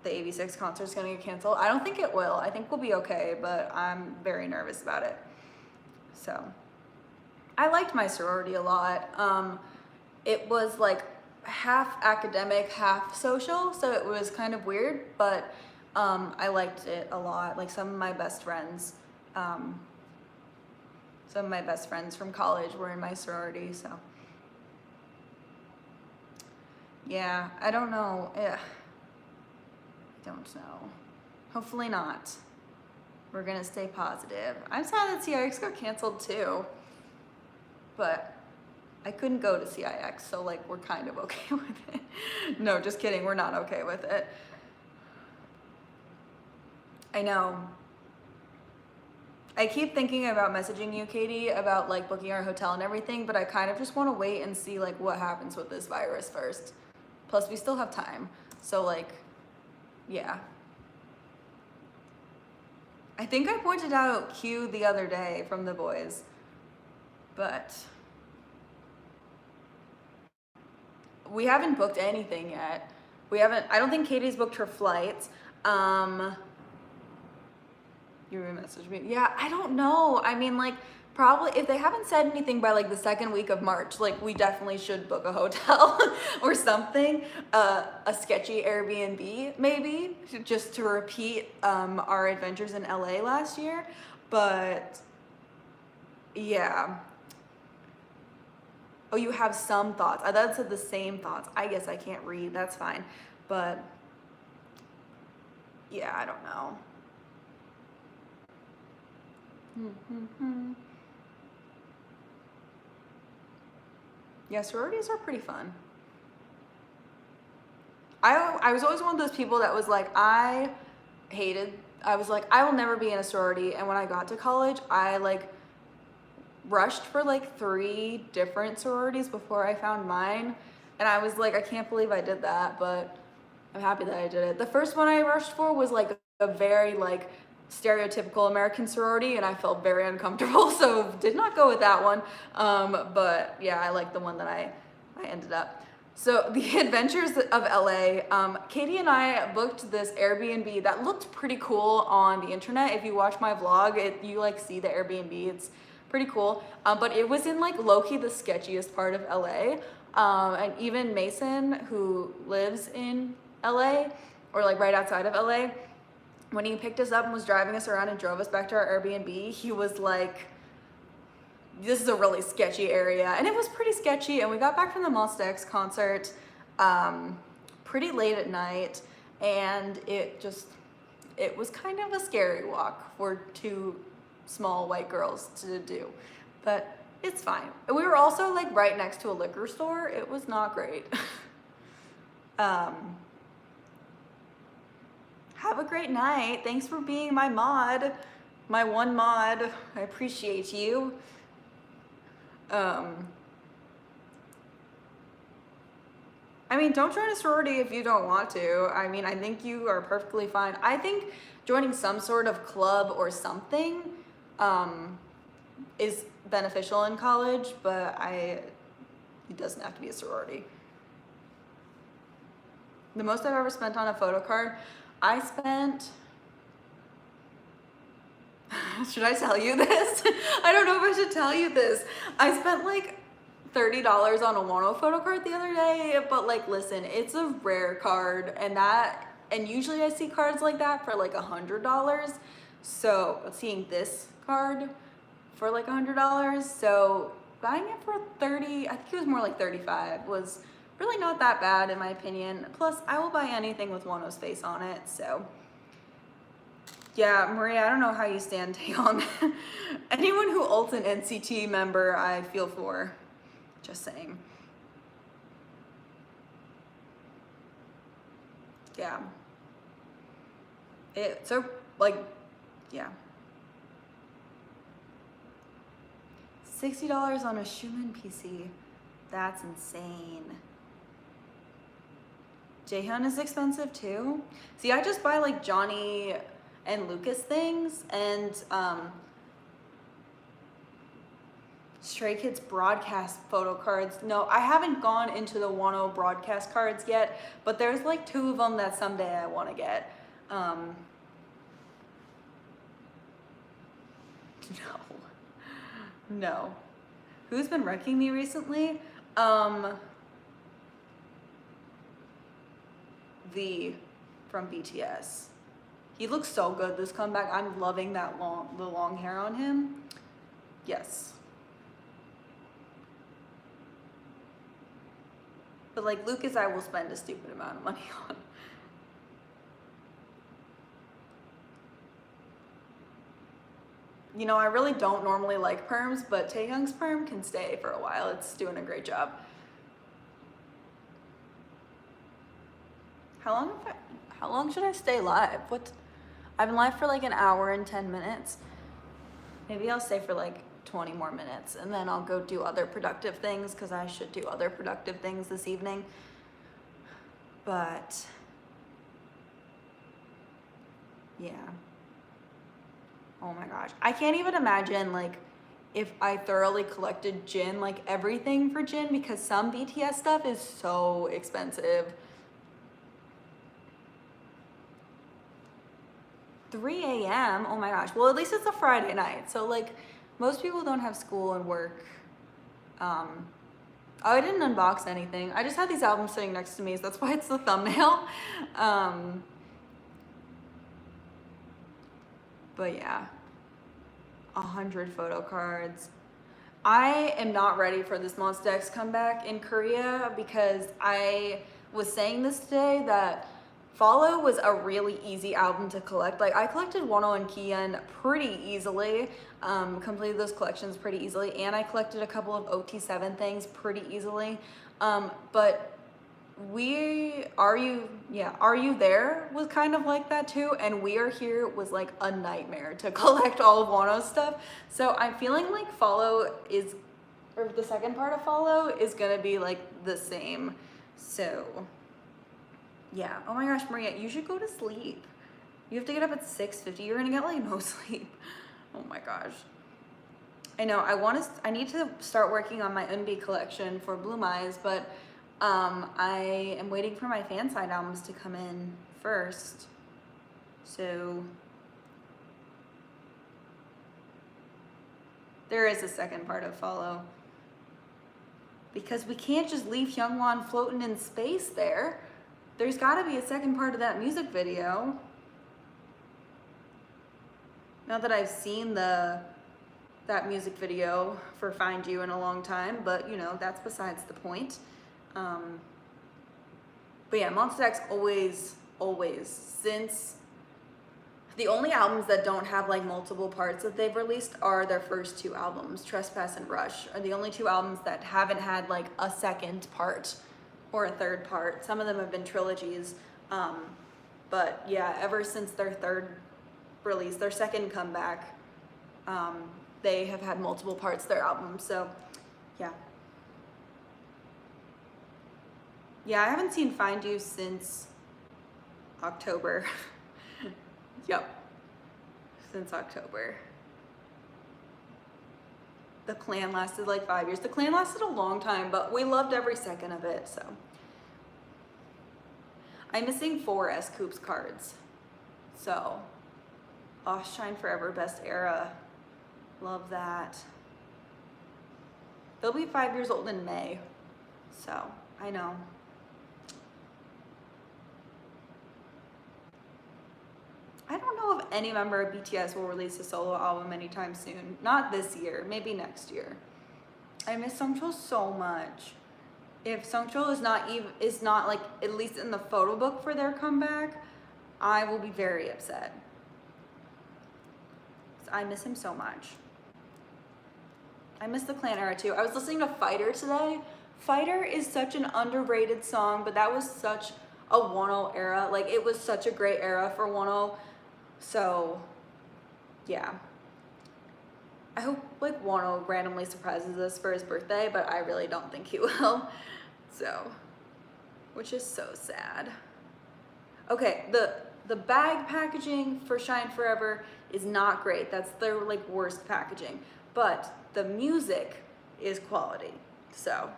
the AB6 concert is gonna get canceled. I don't think it will. I think we'll be okay, but I'm very nervous about it. So, I liked my sorority a lot. It was like half academic, half social, so it was kind of weird, but I liked it a lot. Like some of my best friends from college were in my sorority, so yeah, I don't know. I don't know. Hopefully not. We're gonna stay positive. I'm sad that CIX got canceled too, but I couldn't go to CIX, so like we're kind of okay with it. No, just kidding, we're not okay with it. I know. I keep thinking about messaging you, Katie, about like booking our hotel and everything, but I kind of just want to wait and see like what happens with this virus first. Plus we still have time, so like, yeah. I think I pointed out Q the other day from the boys, but we haven't booked anything yet. I don't think Katie's booked her flights. You messaged me. Yeah, I don't know. I mean, like, probably if they haven't said anything by like the second week of March, like we definitely should book a hotel or something. A sketchy Airbnb maybe, just to repeat our adventures in LA last year. But yeah. Oh, you have some thoughts. I thought it said the same thoughts. I guess I can't read. That's fine. But yeah, I don't know. Yeah, sororities are pretty fun. I was always one of those people that was like, I was like, I will never be in a sorority. And when I got to college, I like rushed for like 3 different sororities before I found mine. And I was like, I can't believe I did that, but I'm happy that I did it. The first one I rushed for was like a very like stereotypical American sorority, and I felt very uncomfortable, so did not go with that one. But yeah, I like the one that I ended up. So the adventures of LA, Katie and I booked this Airbnb that looked pretty cool on the internet. If you watch my vlog, you like see the Airbnb, it's pretty cool. But it was in like low-key the sketchiest part of LA. And even Mason, who lives in LA, or like right outside of LA, when he picked us up and was driving us around and drove us back to our Airbnb, he was like, this is a really sketchy area. And it was pretty sketchy. And we got back from the Monsta concert pretty late at night. And it was kind of a scary walk for 2 small white girls to do. But it's fine. We were also like right next to a liquor store. It was not great. Have a great night. Thanks for being my mod, my one mod. I appreciate you. I mean, don't join a sorority if you don't want to. I mean, I think you are perfectly fine. I think joining some sort of club or something is beneficial in college, but it doesn't have to be a sorority. The most I've ever spent on a photo card, I spent, should I tell you this? I don't know if I should tell you this. I spent like $30 on a Wonho photo card the other day, but like, listen, it's a rare card, and usually I see cards like that for like $100. So seeing this card for like $100, so buying it for 30, I think it was more like 35, was really not that bad in my opinion. Plus, I will buy anything with Wonho's face on it, so. Yeah, Maria, I don't know how you stand Taeyong. Anyone who ults an NCT member, I feel for. Just saying. Yeah. So, like, yeah. $60 on a Schumann PC. That's insane. Jaehyun is expensive too. See, I just buy like Johnny and Lucas things, and Stray Kids broadcast photo cards. No, I haven't gone into the Wonho broadcast cards yet, but there's like 2 of them that someday I want to get. No. Who's been wrecking me recently? V from BTS. He looks so good this comeback. I'm loving the long hair on him. Yes. But like Lucas, I will spend a stupid amount of money on. You know, I really don't normally like perms, but Taehyung's perm can stay for a while. It's doing a great job. How long should I stay live? I've been live for like an hour and 10 minutes. Maybe I'll stay for like 20 more minutes, and then I'll go do other productive things, because I should do other productive things this evening. But yeah. Oh my gosh. I can't even imagine like if I thoroughly collected Jin, like everything for Jin, because some BTS stuff is so expensive. 3 a.m. Oh my gosh. Well, at least it's a Friday night. So like most people don't have school and work. Oh, I didn't unbox anything. I just had these albums sitting next to me, so that's why it's the thumbnail. But yeah, 100 photo cards. I am not ready for this Monsta X comeback in Korea, because I was saying this today that Follow was a really easy album to collect. Like I collected Wonho and Kihyun pretty easily, completed those collections pretty easily, and I collected a couple of OT7 things pretty easily. But Are You There was kind of like that too, and We Are Here was like a nightmare to collect all of Wonho's stuff. So I'm feeling like the second part of Follow is gonna be like the same. So yeah. Oh my gosh, Maria, you should go to sleep. You have to get up at 6:50. You're gonna get like no sleep. Oh my gosh. I know. I need to start working on my Eunbi collection for Bloom Eyes, but I am waiting for my fan side albums to come in first. So there is a second part of Follow, because we can't just leave Hyungwon floating in space there. There's got to be a second part of that music video. Not that I've seen that music video for Find You in a long time, but you know, that's besides the point. But yeah, Monsta X always, since the only albums that don't have like multiple parts that they've released are their first 2 albums, Trespass and Rush, are the only 2 albums that haven't had like a second part or a third part. Some of them have been trilogies, but yeah, ever since their third release, their second comeback, they have had multiple parts to their albums. So yeah. Yeah, I haven't seen Find You since October. Yep, since October. The Clan lasted like 5 years. The Clan lasted a long time, but we loved every second of it, so. I'm missing 4 S Coops cards. So, oh, Shine Forever, best era. Love that. They'll be 5 years old in May. So, I know. I don't know if any member of BTS will release a solo album anytime soon. Not this year, maybe next year. I miss Sungchul so much. If Sungchul is not like at least in the photo book for their comeback, I will be very upset. I miss him so much. I miss the Clan era too. I was listening to Fighter today. Fighter is such an underrated song, but that was such a Wonho era. Like, it was such a great era for Wonho. So, yeah. I hope like Wonho randomly surprises us for his birthday, but I really don't think he will. So, which is so sad. Okay, the bag packaging for Shine Forever is not great. That's their like worst packaging. But the music is quality. So,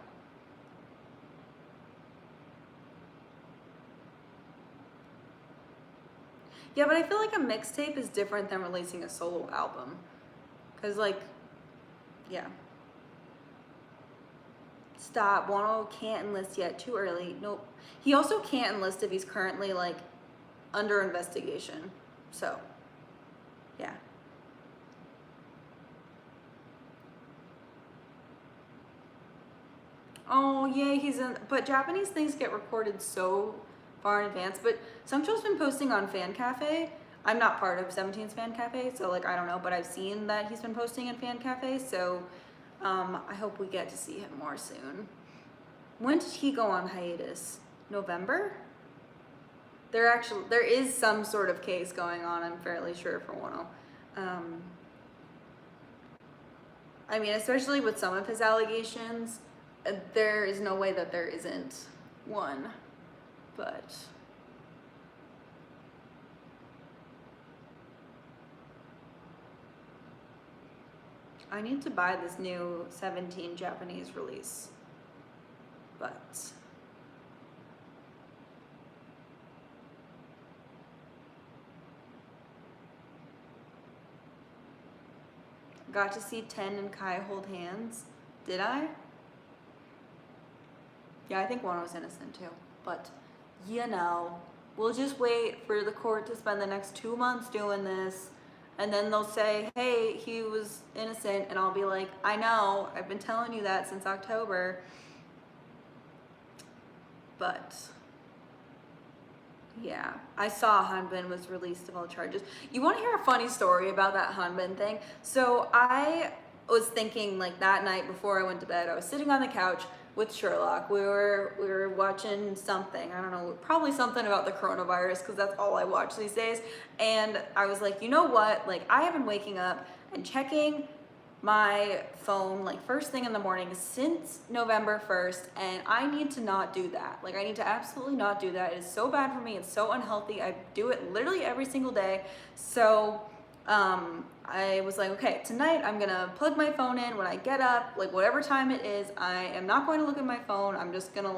yeah, but I feel like a mixtape is different than releasing a solo album. Cause like, yeah. Stop, Wonho can't enlist yet, too early. Nope. He also can't enlist if he's currently like under investigation. So, yeah. Oh, yay, he's in, but Japanese things get recorded so far in advance. But Sungchul's been posting on Fan Cafe. I'm not part of 17's Fan Cafe, so like, I don't know, but I've seen that he's been posting in Fan Cafe, so I hope we get to see him more soon. When did he go on hiatus? November? There is some sort of case going on, I'm fairly sure, for Wonho. I mean, especially with some of his allegations, there is no way that there isn't one, but I need to buy this new 17 Japanese release, but got to see 10 and Kai hold hands. Did I? Yeah, I think one was innocent too, but you know, we'll just wait for the court to spend the next 2 months doing this, and then they'll say, hey, he was innocent, and I'll be like, I know, I've been telling you that since October. But yeah, I saw Hanbin was released of all charges. You want to hear a funny story about that Hanbin thing? So I was thinking, like, that night before I went to bed, I was sitting on the couch with Sherlock. We were watching something, I don't know, probably something about the coronavirus, because that's all I watch these days. And I was like, you know what? Like, I have been waking up and checking my phone like first thing in the morning since November 1st, and I need to not do that. Like, I need to absolutely not do that. It is so bad for me. It's so unhealthy. I do it literally every single day. So I was like, okay, tonight I'm gonna plug my phone in when I get up, like whatever time it is. I am not going to look at my phone. I'm just gonna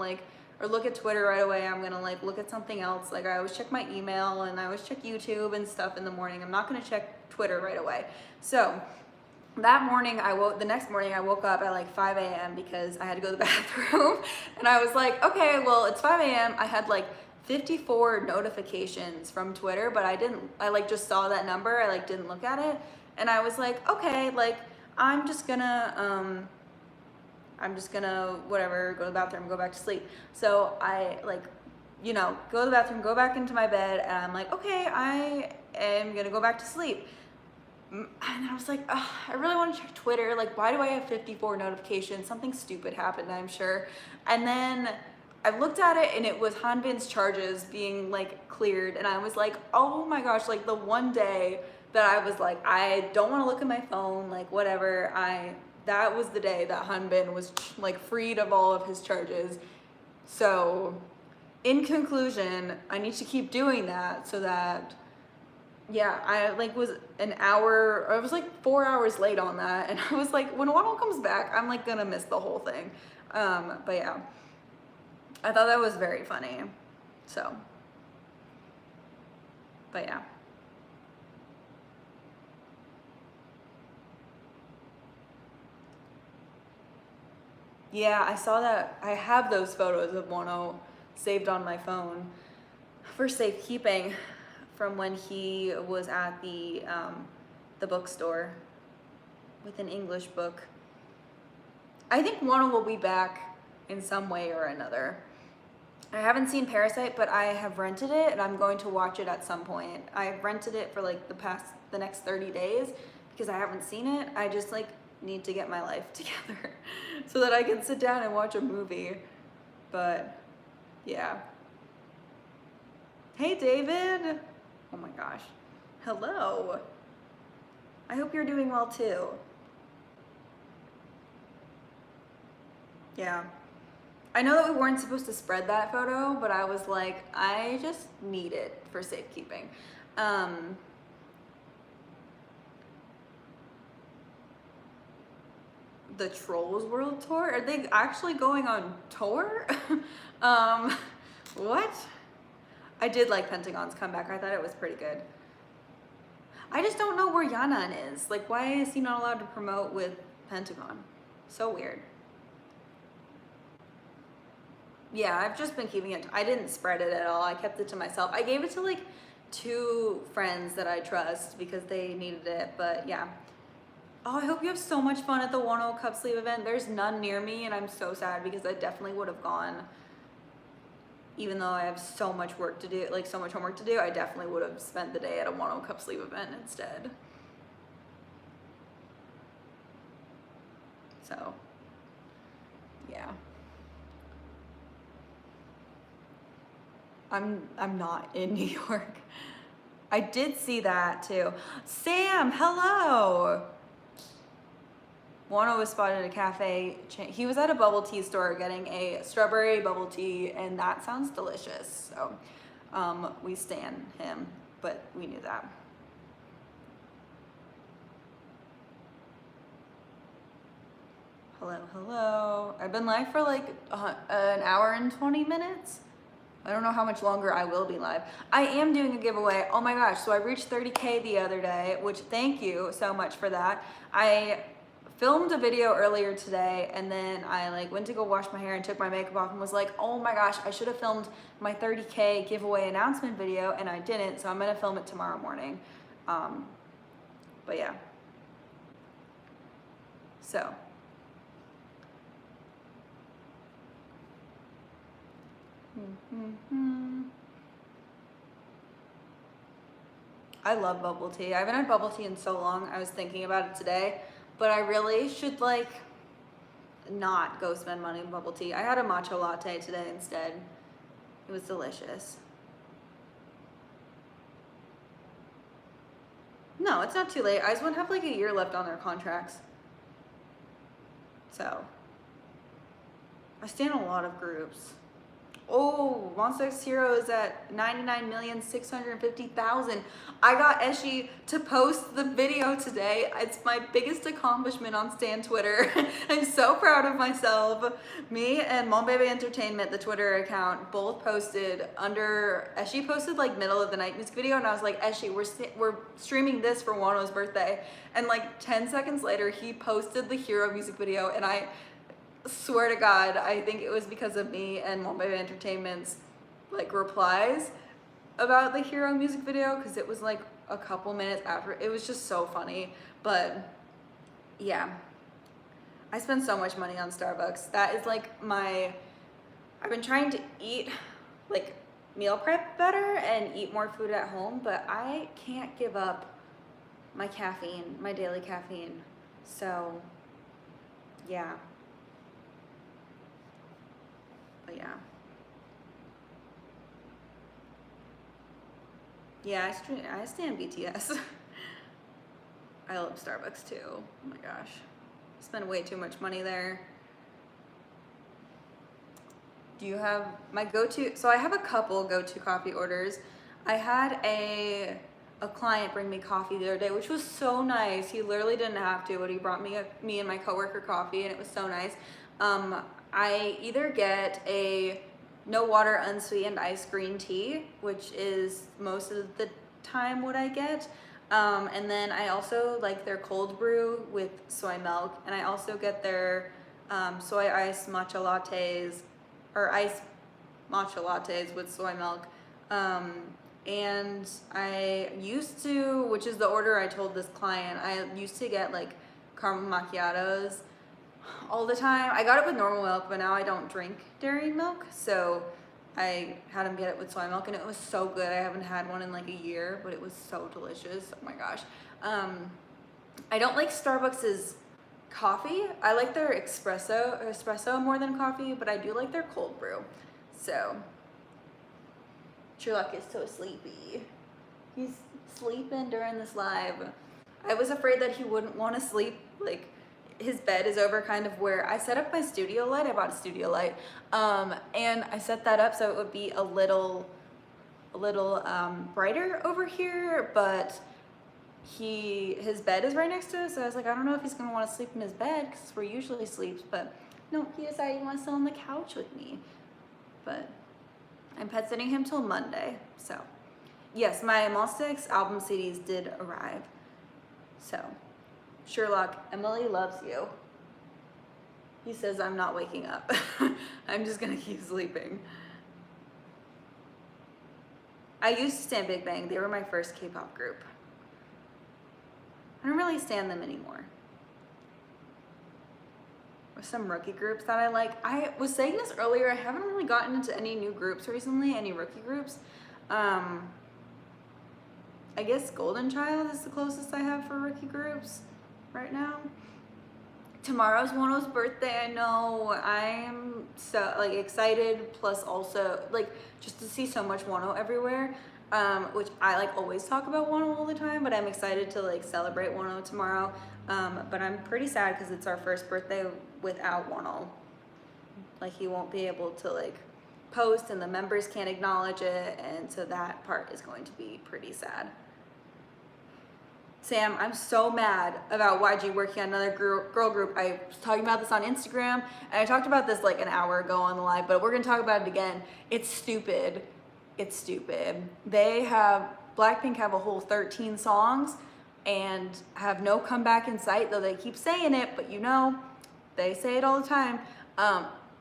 or look at Twitter right away. I'm gonna look at something else. Like, I always check my email and I always check YouTube and stuff in the morning. I'm not gonna check Twitter right away. So that morning, the next morning I woke up at like 5 a.m. because I had to go to the bathroom. And I was like, okay, well, it's 5 a.m. I had like 54 notifications from Twitter, but I just saw that number. I didn't look at it. And I was like, okay, I'm just gonna whatever, go to the bathroom, go back to sleep. So I go to the bathroom, go back into my bed, and I'm like, okay, I am gonna go back to sleep. And I was like, oh, I really want to check Twitter. Like, why do I have 54 notifications? Something stupid happened, I'm sure. And then I looked at it, and it was Hanbin's charges being cleared. And I was like, oh my gosh, the one day that I was like, I don't want to look at my phone, whatever. That was the day that Hanbin was freed of all of his charges. So in conclusion, I need to keep doing that so that, yeah, I was I was 4 hours late on that, and I was like, when Wonho comes back, I'm gonna miss the whole thing. But yeah, I thought that was very funny. So But yeah. Yeah, I saw that. I have those photos of Wonho saved on my phone for safekeeping from when he was at the bookstore with an English book. I think Wonho will be back in some way or another. I haven't seen Parasite, but I have rented it and I'm going to watch it at some point. I've rented it for like the next 30 days because I haven't seen it. I just like need to get my life together so that I can sit down and watch a movie. But yeah. Hey David. Oh my gosh. Hello. I hope you're doing well too. Yeah. I know that we weren't supposed to spread that photo, but I was like, I just need it for safekeeping. The Trolls World Tour? Are they actually going on tour? What? I did like Pentagon's comeback. I thought it was pretty good. I just don't know where Yanan is. Like, why is he not allowed to promote with Pentagon? So weird. Yeah, I've just been keeping it. I didn't spread it at all. I kept it to myself. I gave it to like 2 friends that I trust because they needed it, but yeah. Oh, I hope you have so much fun at the Wonho Cup Sleeve event. There's none near me and I'm so sad because I definitely would have gone. Even though I have so much work to do, like so much homework to do, I definitely would have spent the day at a Wonho Cup Sleeve event instead. So, yeah. I'm not in New York. I did see that too. Sam, hello. Wonho was spotted at a cafe. He was at a bubble tea store getting a strawberry bubble tea, and that sounds delicious. So we stan him, but we knew that. Hello, hello. I've been live for like an hour and 20 minutes. I don't know how much longer I will be live. I am doing a giveaway. Oh my gosh, so I reached 30K the other day, which thank you so much for that. I filmed a video earlier today and then I like went to go wash my hair and took my makeup off and was like, oh my gosh, I should have filmed my 30K giveaway announcement video and I didn't, so I'm gonna film it tomorrow morning. But yeah. So. I love bubble tea. I haven't had bubble tea in so long. I was thinking about it today, but I really should like not go spend money on bubble tea. I had a matcha latte today instead. It was delicious. No, it's not too late. IZ*ONE have like a year left on their contracts. So, I stay in a lot of groups. Oh, Monsta X Hero is at 99,650,000. I got SG to post the video today. It's my biggest accomplishment on Stan Twitter. I'm so proud of myself. Me and Monbaby Entertainment, the Twitter account, both posted under, SG posted like middle of the night music video and I was like, SG, we're streaming this for Wonho's birthday. And like 10 seconds later, he posted the Hero music video and I swear to God, I think it was because of me and Monbaby Entertainment's like replies about the Hero music video because it was like a couple minutes after. It was just so funny. But yeah, I spend so much money on Starbucks. That is like I've been trying to eat like meal prep better and eat more food at home, but I can't give up my caffeine, my daily caffeine. So yeah. Yeah. Yeah, I stand BTS. I love Starbucks too. Oh my gosh. I spend way too much money there. Do you have my go-to? So I have a couple go-to coffee orders. I had a client bring me coffee the other day, which was so nice. He literally didn't have to, but he brought me and my coworker coffee and it was so nice. I either get a no water unsweetened iced green tea, which is most of the time would I get. And then I also like their cold brew with soy milk, and I also get their soy ice matcha lattes, or iced matcha lattes with soy milk. And I used to, which is the order I told this client, I used to get like caramel macchiatos all the time. I got it with normal milk, but now I don't drink dairy milk, so I had him get it with soy milk, and it was so good. I haven't had one in like a year, but it was so delicious. Oh my gosh. I don't like Starbucks's coffee. I like their espresso more than coffee, but I do like their cold brew. So Sherlock is so sleepy. He's sleeping during this live. I was afraid that he wouldn't want to sleep. Like, his bed is over kind of where I set up my studio light. I bought a studio light, and I set that up so it would be a little brighter over here, but his bed is right next to it, so I was like, I don't know if he's gonna want to sleep in his bed, because it's where he usually sleeps, but no, he decided he wants to sit on the couch with me. But I'm pet sitting him till Monday. So yes, my Monsta album CDs did arrive. So Sherlock, Emily loves you. He says I'm not waking up. I'm just gonna keep sleeping. I used to stand Big Bang. They were my first K-pop group. I don't really stand them anymore. With some rookie groups that I like. I was saying this earlier, I haven't really gotten into any new groups recently, any rookie groups. I guess Golden Child is the closest I have for rookie groups right now. Tomorrow's Wonho's birthday. I know I'm so like excited, plus also like just to see so much Wonho everywhere, which I like always talk about Wonho all the time, but I'm excited to like celebrate Wonho tomorrow. But I'm pretty sad because it's our first birthday without Wonho. Like, he won't be able to like post, and the members can't acknowledge it, and so that part is going to be pretty sad. Sam, I'm so mad about YG working on another girl group. I was talking about this on Instagram, and I talked about this like an hour ago on the live, but we're gonna talk about it again. It's stupid. It's stupid. Blackpink have a whole 13 songs and have no comeback in sight, though they keep saying it, but you know, they say it all the time.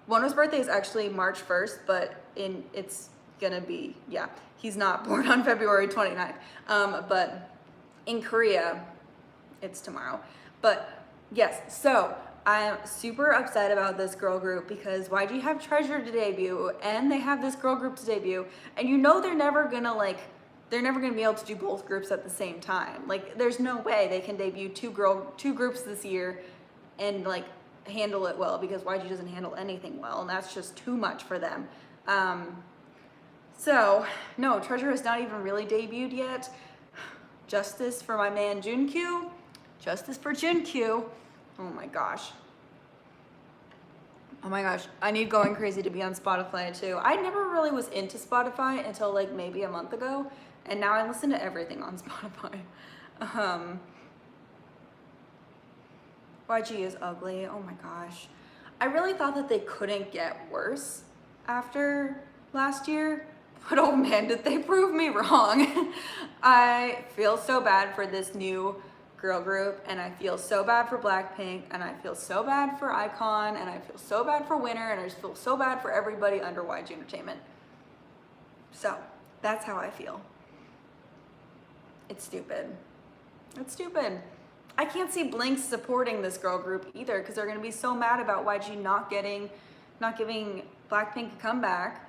Wonho's birthday is actually March 1st, but it's gonna be, yeah, he's not born on February 29th. But in Korea, it's tomorrow. But yes, so I'm super upset about this girl group because YG have Treasure to debut, and they have this girl group to debut, and you know they're never gonna be able to do both groups at the same time. Like, there's no way they can debut two groups this year and like handle it well, because YG doesn't handle anything well, and that's just too much for them. So no, Treasure has not even really debuted yet. Justice for my man Junkyu. Justice for Junkyu. Oh my gosh. Oh my gosh. I need Going Crazy to be on Spotify too. I never really was into Spotify until like maybe a month ago, and now I listen to everything on Spotify. YG is ugly. Oh my gosh. I really thought that they couldn't get worse after last year, but oh man, did they prove me wrong. I feel so bad for this new girl group, and I feel so bad for Blackpink, and I feel so bad for iKON, and I feel so bad for Winner, and I just feel so bad for everybody under YG Entertainment. So that's how I feel. It's stupid. It's stupid. I can't see Blink supporting this girl group either, because they're gonna be so mad about YG not giving Blackpink a comeback.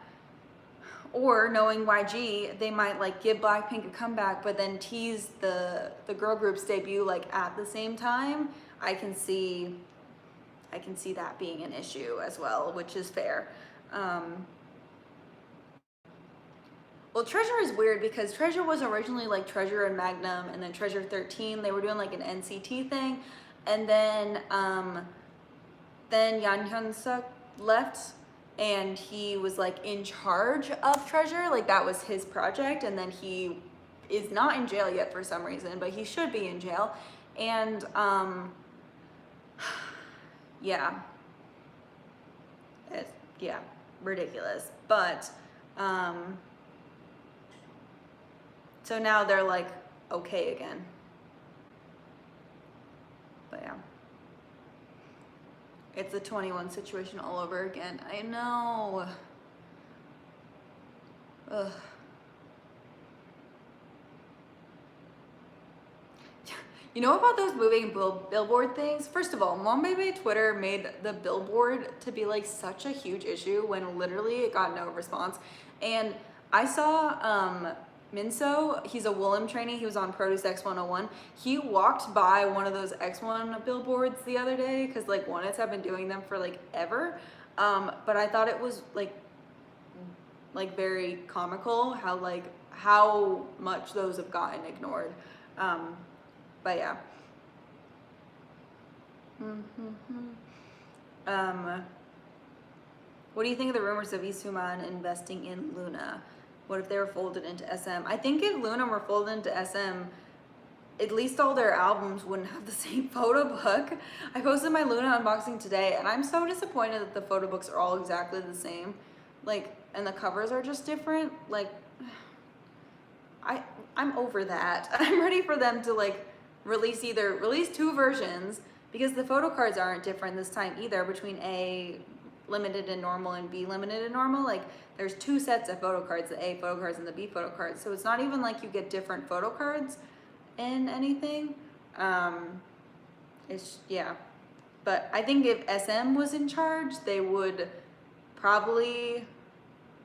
Or knowing YG, they might like give Blackpink a comeback, but then tease the girl group's debut like at the same time. I can see that being an issue as well, which is fair. Well, Treasure is weird because Treasure was originally like Treasure and Magnum, and then Treasure 13. They were doing like an NCT thing, and then Yan Hyun-suk left, and he was like in charge of Treasure, like that was his project, and then he is not in jail yet for some reason, but he should be in jail. And yeah, ridiculous. But So now they're like okay again. But yeah. It's a 21 situation all over again. I know. Ugh. You know about those moving billboard things? First of all, Mom Baby Twitter made the billboard to be like such a huge issue when literally it got no response. And I saw Minso, he's a Willem trainee, he was on Produce X101. He walked by one of those X1 billboards the other day because like Onets have been doing them for like ever. But I thought it was like very comical how much those have gotten ignored. But yeah. What do you think of the rumors of Isuman investing in Loona? What if they were folded into SM? I think if Loona were folded into SM, at least all their albums wouldn't have the same photo book. I posted my Loona unboxing today, and I'm so disappointed that the photo books are all exactly the same. Like, and the covers are just different. Like, I'm over that. I'm ready for them to like release two versions, because the photo cards aren't different this time either between A limited and normal and B limited and normal. Like there's two sets of photo cards, the A photo cards and the B photo cards. So it's not even like you get different photo cards in anything. It's, yeah. But I think if SM was in charge, they would probably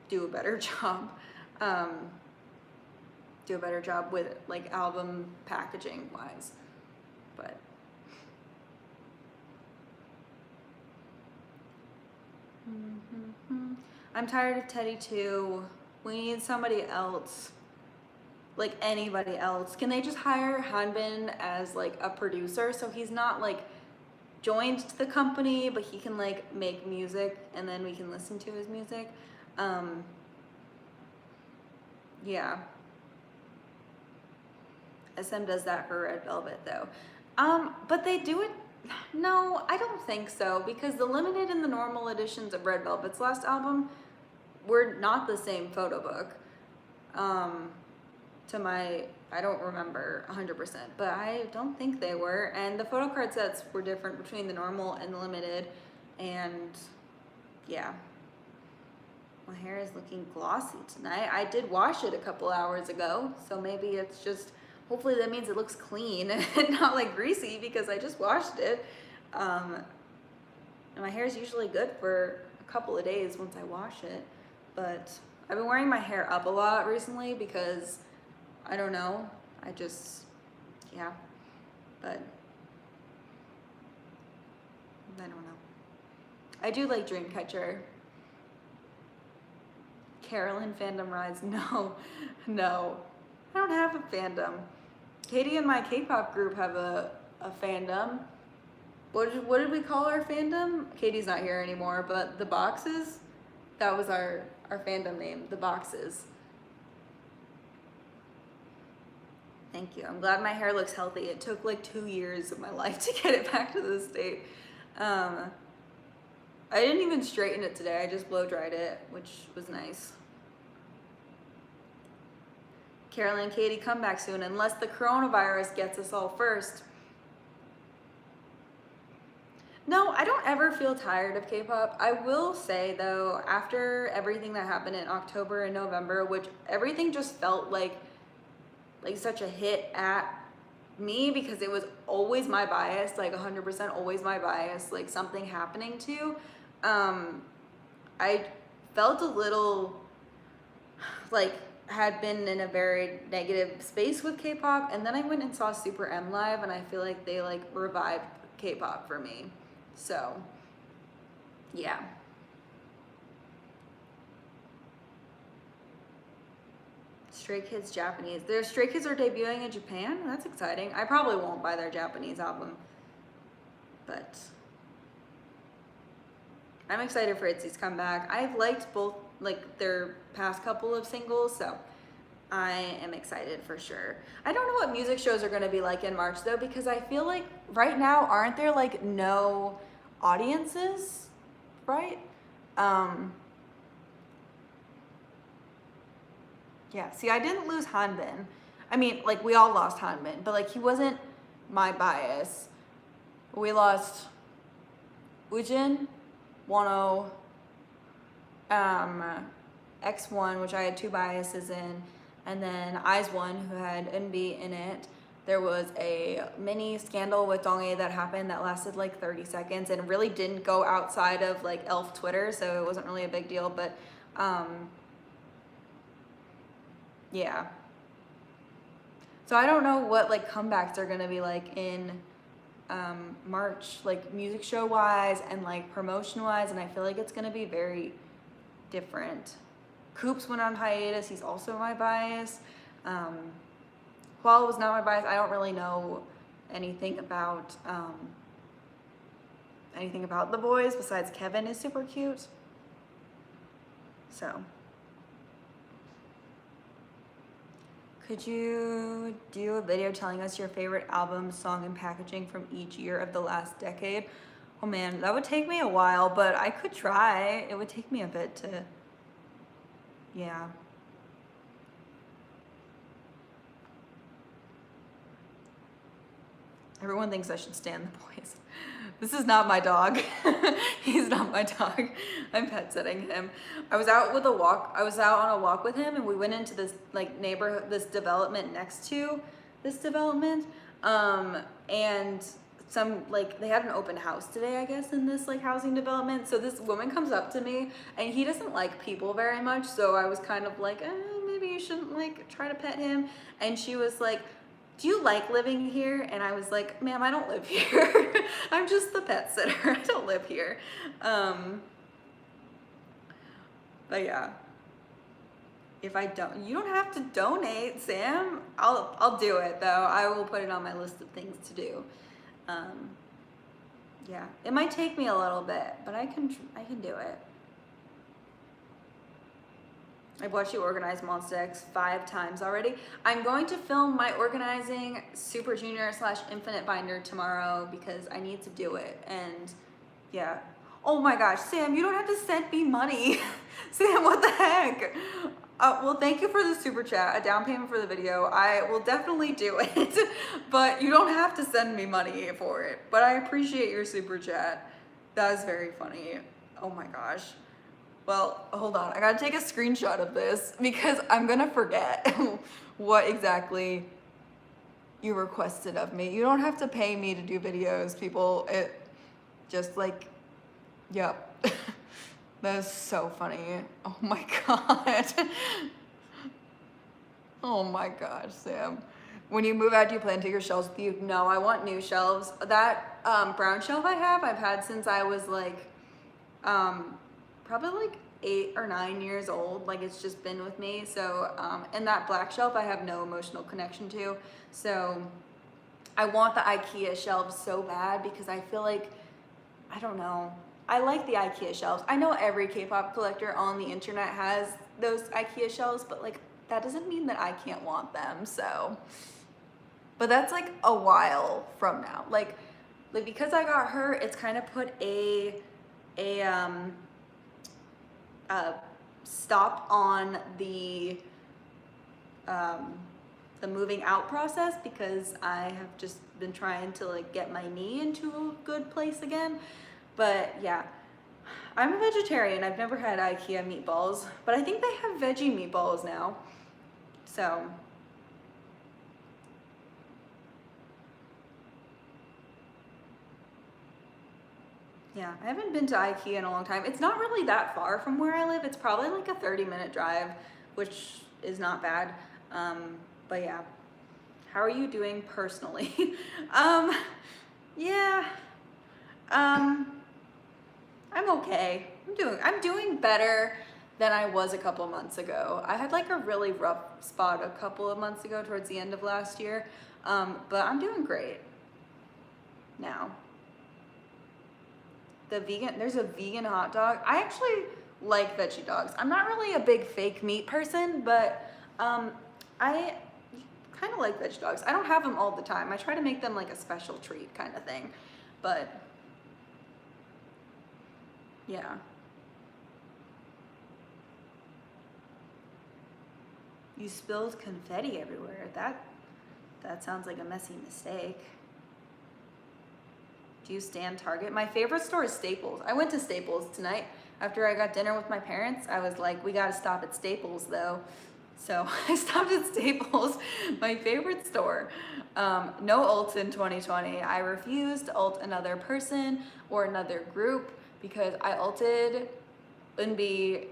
do a better job. Do a better job with like album packaging wise. But I'm tired of Teddy too. We need somebody else, like anybody else. Can they just hire Hanbin as like a producer so he's not like joined to the company, but he can like make music and then we can listen to his music? Yeah. SM does that for Red Velvet though. But they do it, no, I don't think so, because the limited and the normal editions of Red Velvet's last album were not the same photo book. I don't remember 100%, but I don't think they were. And the photo card sets were different between the normal and the limited, and yeah. My hair is looking glossy tonight. I did wash it a couple hours ago, so maybe it's just, hopefully that means it looks clean and not like greasy because I just washed it. And my hair is usually good for a couple of days once I wash it. But I've been wearing my hair up a lot recently because, I don't know, yeah. But, I don't know. I do like Dreamcatcher. Carolyn fandom rise, no. I don't have a fandom. Katie and my K-pop group have a fandom. What did we call our fandom? Katie's not here anymore, but the Boxes, that was our fandom name, the Boxes. Thank you. I'm glad my hair looks healthy. It took like 2 years of my life to get it back to this state. I didn't even straighten it today. I just blow dried it, which was nice. Carolyn and Katie, come back soon, unless the coronavirus gets us all first. No, I don't ever feel tired of K-pop. I will say though, after everything that happened in October and November, which everything just felt like such a hit at me because it was always my bias, like 100% always my bias, like something happening to. I felt a little like had been in a very negative space with K-pop, and then I went and saw Super M live, and I feel like they like revived K-pop for me. So yeah. Stray Kids Japanese. Their Stray Kids are debuting in Japan? That's exciting. I probably won't buy their Japanese album, but I'm excited for ITZY's comeback. I've liked both like their past couple of singles, so I am excited for sure. I don't know what music shows are gonna be like in March though, because I feel like right now, aren't there like no audiences, right? Yeah, see, I didn't lose Hanbin. I mean, like, we all lost Hanbin, but like, he wasn't my bias. We lost Woohyun, Wonho, X1, which I had 2 biases in, and then IZ*ONE, who had Eunbi in it. There was a mini scandal with Donghae that happened that lasted like 30 seconds and really didn't go outside of like ELF Twitter, so it wasn't really a big deal, but yeah. So I don't know what like comebacks are gonna be like in March, like music show wise and like promotion wise, and I feel like it's gonna be very different. Coops went on hiatus, he's also my bias. Hwal was not my bias. I don't really know anything about the boys besides Kevin is super cute. So could you do a video telling us your favorite album, song, and packaging from each year of the last decade? Oh man, that would take me a while, but I could try. It would take me a bit to, yeah. Everyone thinks I should stand the boys. This is not my dog. He's not my dog. I'm pet sitting him. I was out on a walk with him, and we went into this like neighborhood, this development next to this development. And some like they had an open house today, I guess, in this like housing development. So this woman comes up to me, and he doesn't like people very much. So I was kind of like, maybe you shouldn't like try to pet him. And she was like, do you like living here? And I was like, ma'am, I don't live here. I'm just the pet sitter. I don't live here. But yeah, if I don't, you don't have to donate, Sam. I'll do it though. I will put it on my list of things to do. Yeah, it might take me a little bit, but I can do it. I've watched you organize Monsta X 5 times already. I'm going to film my organizing Super Junior / Infinite Binder tomorrow because I need to do it. And yeah. Oh my gosh, Sam, you don't have to send me money. Sam, what the heck? Well, thank you for the super chat, a down payment for the video. I will definitely do it, but you don't have to send me money for it. But I appreciate your super chat. That is very funny. Oh my gosh. Well, hold on. I gotta take a screenshot of this because I'm gonna forget what exactly you requested of me. You don't have to pay me to do videos, people. It just like, yep. That is so funny. Oh my god. Oh my gosh, Sam. When you move out, do you plan to take your shelves with you? No, I want new shelves. That brown shelf I've had since I was like, probably like 8 or 9 years old. Like it's just been with me. So, and that black shelf I have no emotional connection to. So I want the IKEA shelves so bad because I feel like, I don't know. I like the IKEA shelves. I know every K-pop collector on the internet has those IKEA shelves, but like that doesn't mean that I can't want them. So, but that's like a while from now. Like because I got her, it's kind of put a stop on the moving out process because I have just been trying to like get my knee into a good place again. But yeah, I'm a vegetarian. I've never had IKEA meatballs, but I think they have veggie meatballs now. So yeah, I haven't been to IKEA in a long time. It's not really that far from where I live. It's probably like a 30-minute drive, which is not bad. But yeah, how are you doing personally? Yeah, I'm okay. I'm doing better than I was a couple months ago. I had like a really rough spot a couple of months ago towards the end of last year, but I'm doing great now. There's a vegan hot dog. I actually like veggie dogs. I'm not really a big fake meat person, but I kind of like veggie dogs. I don't have them all the time. I try to make them like a special treat kind of thing, but yeah. You spilled confetti everywhere. That sounds like a messy mistake. Do you stand Target? My favorite store is Staples. I went to Staples tonight. After I got dinner with my parents, I was like, we gotta stop at Staples though. So I stopped at Staples, my favorite store. No ults in 2020. I refused to ult another person or another group because I ulted Unbi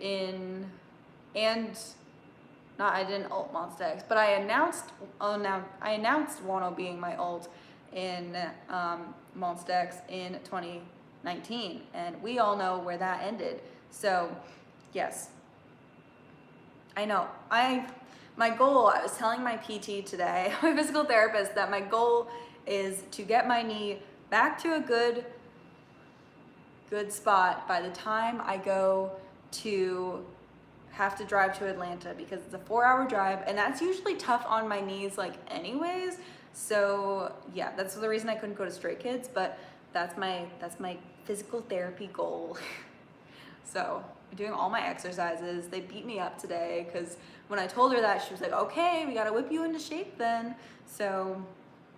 I didn't ult Monsta X, but I announced Wonho being my ult in Monsta X in 2019, and we all know where that ended. So yes, I know. My goal, I was telling my PT today, my physical therapist, that my goal is to get my knee back to a good spot by the time I go to have to drive to Atlanta, because it's a 4-hour drive, and that's usually tough on my knees like anyways. So yeah, that's the reason I couldn't go to Stray Kids, but that's my physical therapy goal. So I'm doing all my exercises. They beat me up today because when I told her that, she was like, okay, we gotta whip you into shape then. So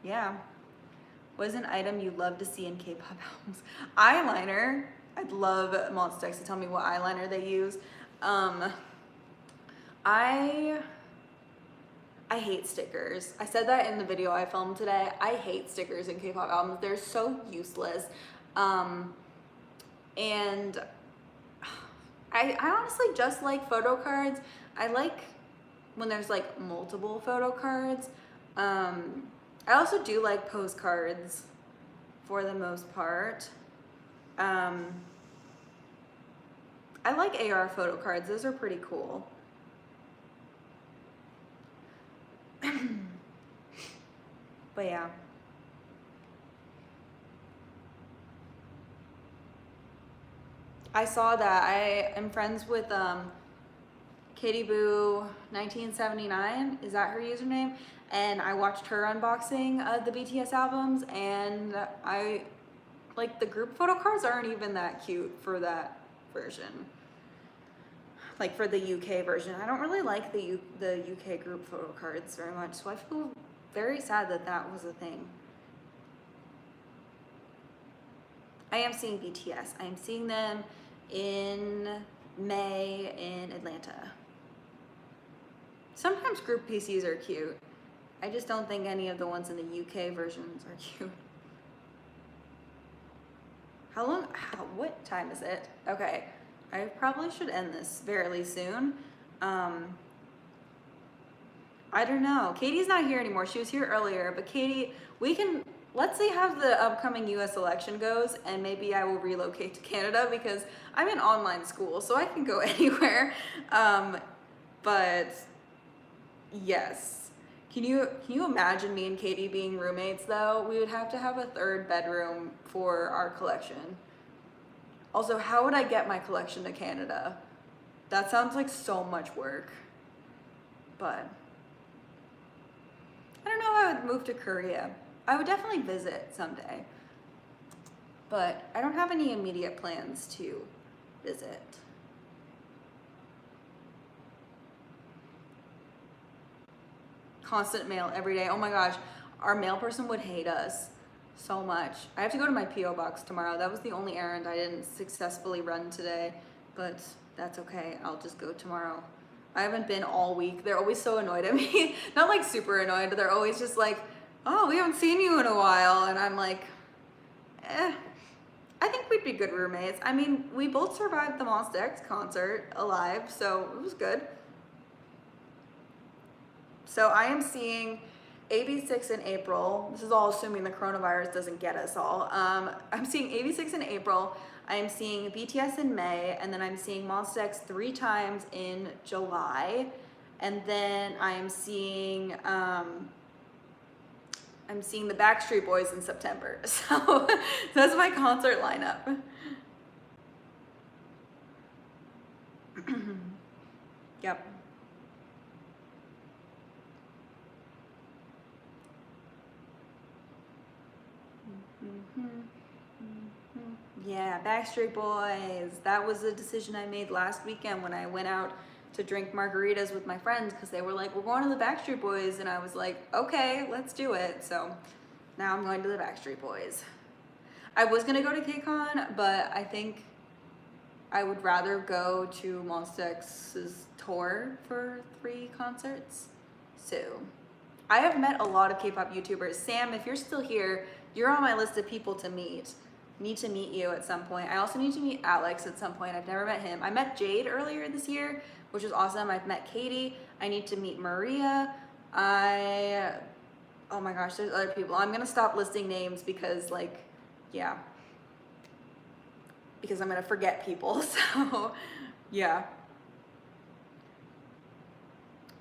yeah. What is an item you love to see in K-pop albums? Eyeliner. I'd love Monsta X to tell me what eyeliner they use. I hate stickers. I said that in the video I filmed today. I hate stickers in K-pop albums. They're so useless. And I honestly just like photo cards. I like when there's like multiple photo cards. I also do like postcards for the most part. I like AR photo cards. Those are pretty cool. But yeah. I saw that. I am friends with Katie Boo 1979. Is that her username? And I watched her unboxing the BTS albums, and I like the group photo cards aren't even that cute for that version. Like for the UK version, I don't really like the UK group photo cards very much, so I feel very sad that that was a thing. I am seeing BTS. I am seeing them in May in Atlanta. Sometimes group PCs are cute. I just don't think any of the ones in the UK versions are cute. What time is it? Okay, I probably should end this fairly soon. I don't know. Katie's not here anymore. She was here earlier, but Katie, let's see how the upcoming US election goes, and maybe I will relocate to Canada because I'm in online school, so I can go anywhere. But yes. Can you imagine me and Katie being roommates though? We would have to have a third bedroom for our collection. Also, how would I get my collection to Canada? That sounds like so much work. But I don't know how I would move to Korea. I would definitely visit someday. But I don't have any immediate plans to visit. Constant mail every day. Oh my gosh, our mail person would hate us so much. I have to go to my P.O. box tomorrow. That was the only errand I didn't successfully run today, but that's okay. I'll just go tomorrow. I haven't been all week. They're always so annoyed at me. Not like super annoyed, but they're always just like, oh, we haven't seen you in a while. And I'm like, I think we'd be good roommates. I mean, we both survived the Monsta X concert alive, so it was good. So I am seeing AB6 in April. This is all assuming the coronavirus doesn't get us all. I'm seeing AB6 in April. I am seeing BTS in May, and then I'm seeing Monsta X 3 times in July, and then I'm seeing the Backstreet Boys in September. So that's my concert lineup. Yep. Yeah, Backstreet Boys. That was a decision I made last weekend when I went out to drink margaritas with my friends because they were like, we're going to the Backstreet Boys, and I was like, okay, let's do it. So now I'm going to the Backstreet Boys. I was gonna go to KCON, but I think I would rather go to Monsta's tour for 3 concerts. So I have met a lot of K-pop YouTubers. Sam, if you're still here, you're on my list of people to meet. Need to meet you at some point. I also need to meet Alex at some point. I've never met him. I met Jade earlier this year, which was awesome. I've met Katie. I need to meet Maria. Oh my gosh, there's other people. I'm gonna stop listing names because like, yeah, because I'm gonna forget people. So yeah,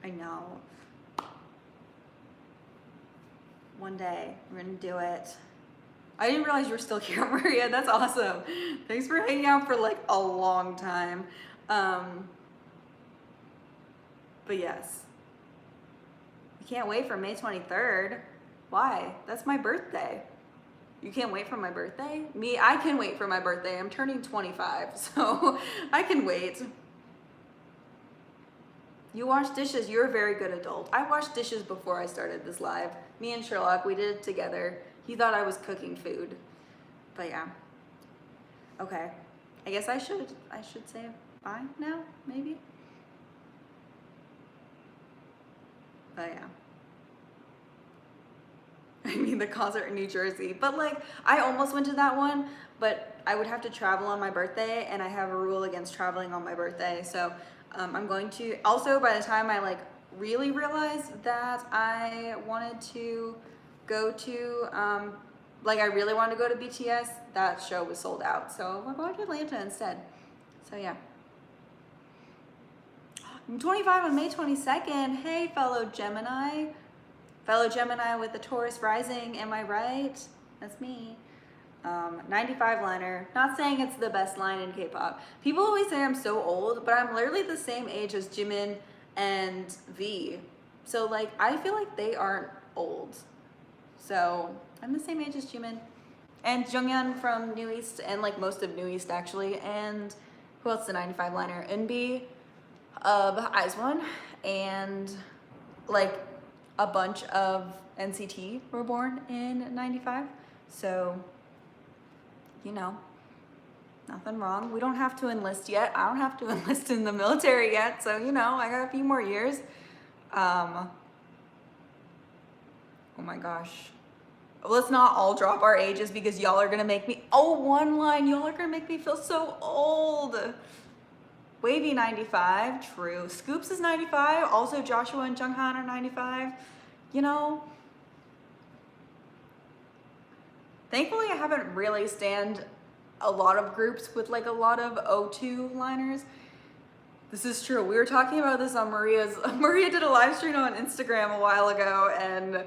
I know. One day we're gonna do it. I didn't realize you were still here, Maria. That's awesome. Thanks for hanging out for like a long time. But yes, I can't wait for May 23rd. Why? That's my birthday. You can't wait for my birthday? Me, I can wait for my birthday. I'm turning 25, so I can wait. You wash dishes, you're a very good adult. I washed dishes before I started this live. Me and Sherlock, we did it together. He thought I was cooking food, but yeah. Okay, I guess I should say bye now, maybe? But yeah. I mean the concert in New Jersey, but like I almost went to that one, but I would have to travel on my birthday, and I have a rule against traveling on my birthday. So I'm going to, also by the time I like really realized that I wanted to go to, like I really wanted to go to BTS, that show was sold out. So we're going to Atlanta instead. So yeah. I'm 25 on May 22nd. Hey, fellow Gemini. Fellow Gemini with the Taurus rising, am I right? That's me. 95 liner. Not saying it's the best line in K-pop. People always say I'm so old, but I'm literally the same age as Jimin and V. So like, I feel like they aren't old. So I'm the same age as Jimin and Junghyun from New East, and like most of New East actually. And who else? The 95 liner? NB of IZ*ONE, and like a bunch of NCT were born in 95. So, you know, nothing wrong. We don't have to enlist yet. I don't have to enlist in the military yet. So, you know, I got a few more years. Oh my gosh. Let's not all drop our ages because y'all are gonna make me, oh, one line, y'all are gonna make me feel so old. Wavy 95, true. Scoops is 95. Also Joshua and Junghan are 95. You know, thankfully I haven't really stanned a lot of groups with like a lot of O2 liners. This is true. We were talking about this on Maria did a live stream on Instagram a while ago, and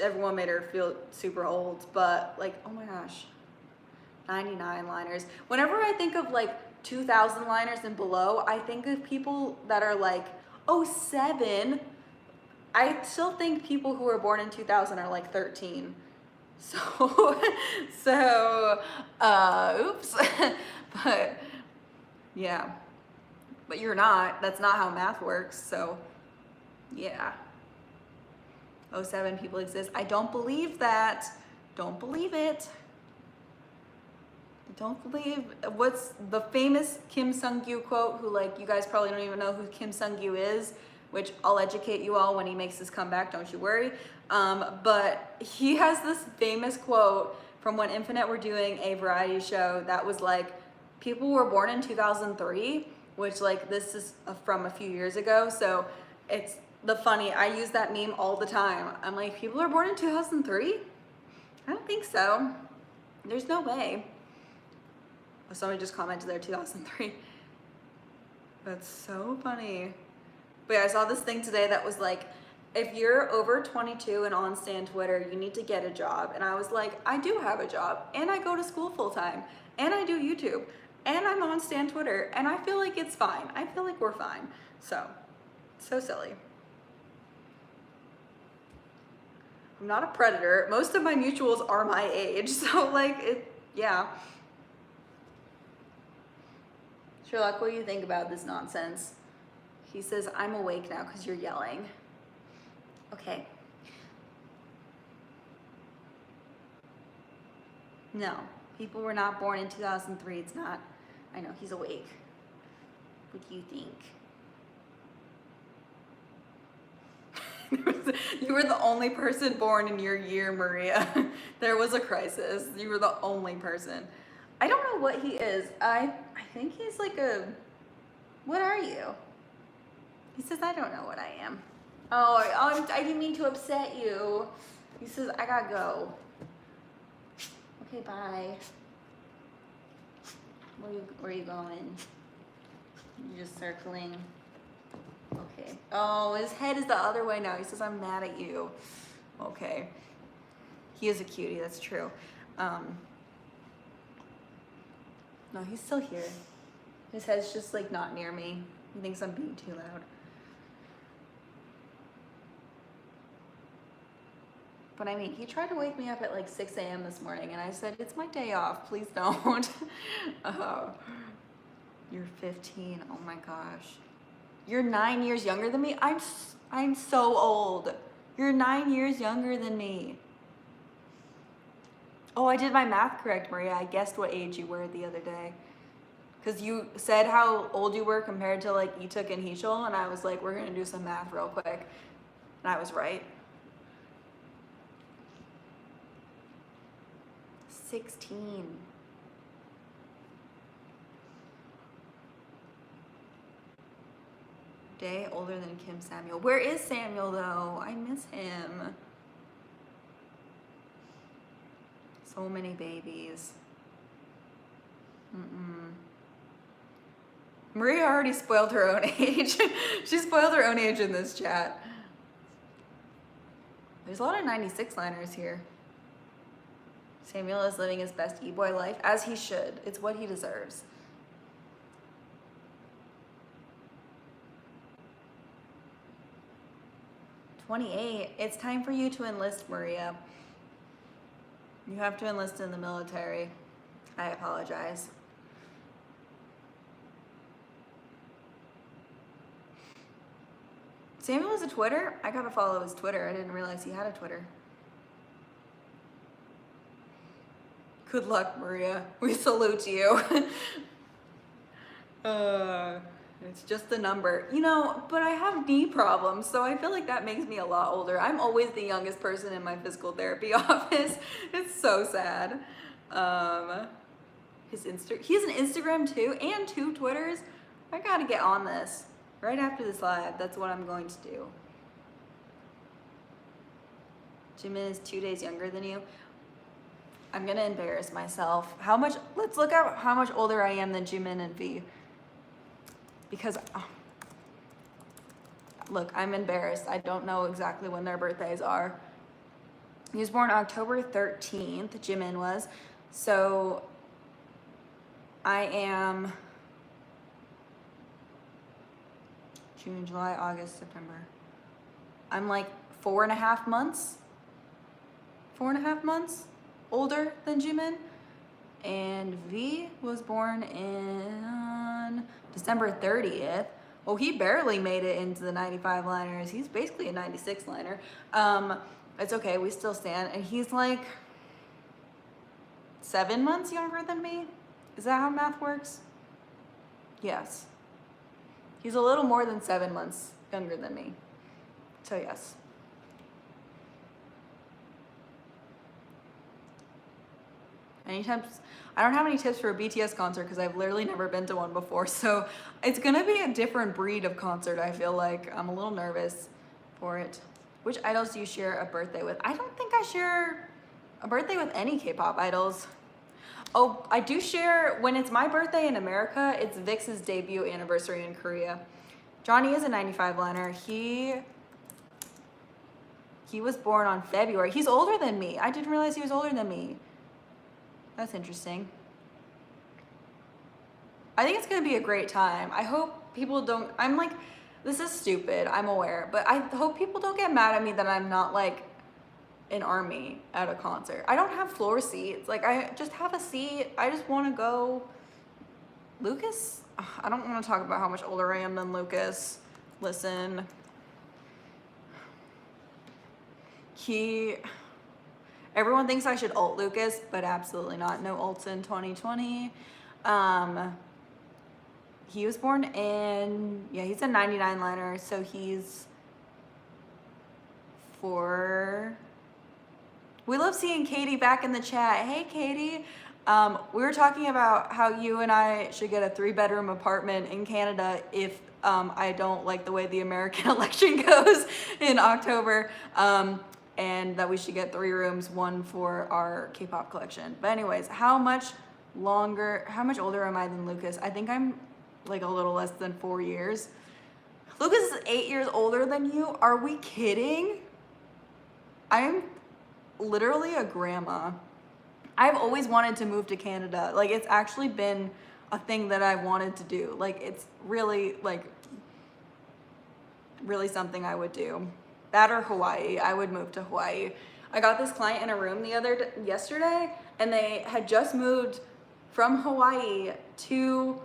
everyone made her feel super old, but like, oh my gosh, 99 liners. Whenever I think of like 2000 liners and below, I think of people that are like, oh, 07. I still think people who were born in 2000 are like 13. So, oops. But yeah, but you're not, that's not how math works. So yeah, 07 people exist. I don't believe that. Don't believe it. Don't believe, what's the famous Kim Sung-gyu quote, who like, you guys probably don't even know who Kim Sung-gyu is, which I'll educate you all when he makes his comeback, don't you worry. But he has this famous quote from when Infinite were doing a variety show that was like, people were born in 2003, which like, this is from a few years ago. So it's the funny, I use that meme all the time. I'm like, people are born in 2003? I don't think so. There's no way. Somebody just commented there, 2003. That's so funny. But yeah, I saw this thing today that was like, if you're over 22 and on Stan Twitter, you need to get a job. And I was like, I do have a job, and I go to school full time, and I do YouTube, and I'm on Stan Twitter, and I feel like it's fine. I feel like we're fine. So silly. I'm not a predator. Most of my mutuals are my age, so like, yeah. Sherlock, what do you think about this nonsense? He says, I'm awake now because you're yelling. Okay. No, people were not born in 2003. It's not. I know, he's awake. What do you think? You were the only person born in your year, Maria. There was a crisis. You were the only person. I don't know what he is. I think he's like a, what are you? He says, I don't know what I am. Oh, I didn't mean to upset you. He says, I gotta go. Okay, bye. Where are you going? You're just circling. Okay. Oh, his head is the other way now. He says, I'm mad at you. Okay. He is a cutie, that's true. No, he's still here. His head's just like not near me. He thinks I'm being too loud. But I mean, he tried to wake me up at like 6 a.m. this morning and I said, it's my day off, please don't. You're 15, oh my gosh. You're 9 years younger than me? I'm so old. You're 9 years younger than me. Oh, I did my math correct, Maria. I guessed what age you were the other day. Because you said how old you were compared to like Ituk and Heechul, and I was like, we're gonna do some math real quick. And I was right. 16. Day older than Kim Samuel. Where is Samuel though? I miss him. So many babies. Maria already spoiled her own age. She spoiled her own age in this chat. There's a lot of 96 liners here. Samuel is living his best e-boy life, as he should. It's what he deserves. "28. It's time for you to enlist, Maria. You have to enlist in the military. I apologize." Samuel has a Twitter? I gotta follow his Twitter. I didn't realize he had a Twitter. Good luck, Maria. We salute you. It's just a number. You know, but I have knee problems, so I feel like that makes me a lot older. I'm always the youngest person in my physical therapy office. It's so sad. He has an Instagram too, and 2 Twitters. I gotta get on this. Right after this live, that's what I'm going to do. Jimin is 2 days younger than you. I'm gonna embarrass myself. Let's look at how much older I am than Jimin and V. Because, look, I'm embarrassed. I don't know exactly when their birthdays are. He was born October 13th, Jimin was. So, I am June, July, August, September. I'm like 4.5 months. 4.5 months older than Jimin. And V was born in December 30th. Well, he barely made it into the 95 liners. He's basically a 96 liner. It's okay, we still stand. And he's like 7 months younger than me. Is that how math works? Yes. He's a little more than 7 months younger than me. So yes. Any tips? I don't have any tips for a BTS concert because I've literally never been to one before. So it's gonna be a different breed of concert, I feel like. I'm a little nervous for it. Which idols do you share a birthday with? I don't think I share a birthday with any K-pop idols. Oh, I do share, when it's my birthday in America, it's VIX's debut anniversary in Korea. Johnny is a 95 liner. He was born on February. He's older than me. I didn't realize he was older than me. That's interesting. I think it's gonna be a great time. I hope people don't, I'm like, this is stupid, I'm aware, but I hope people don't get mad at me that I'm not like an army at a concert. I don't have floor seats. Like, I just have a seat. I just want to go Lucas, I don't want to talk about how much older I am than Lucas. Listen. Everyone thinks I should ult Lucas, but absolutely not. No ults in 2020. He was born in, yeah, he's a 99 liner, so he's 4. We love seeing Katie back in the chat. Hey, Katie. We were talking about how you and I should get a 3-bedroom apartment in Canada if I don't like the way the American election goes in October. And that we should get 3 rooms, 1 for our K-pop collection. But anyways, how much older am I than Lucas? I think I'm like a little less than 4 years. Lucas is 8 years older than you. Are we kidding? I am literally a grandma. I've always wanted to move to Canada. Like, it's actually been a thing that I wanted to do. Like, it's really, like, really something I would do. That or Hawaii. I would move to Hawaii. I got this client in a room yesterday, and they had just moved from Hawaii to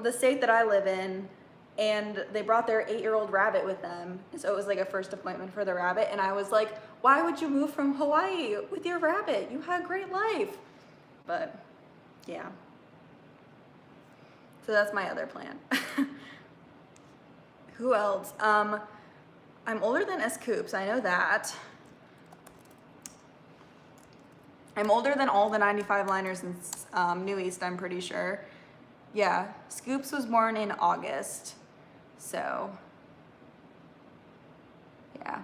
the state that I live in, and they brought their 8-year-old rabbit with them. So it was like a first appointment for the rabbit, and I was like, why would you move from Hawaii with your rabbit? You had a great life. But yeah. So that's my other plan. Who else? I'm older than S Coops, I know that. I'm older than all the 95 liners in New East, I'm pretty sure. Yeah, Scoops was born in August, so yeah.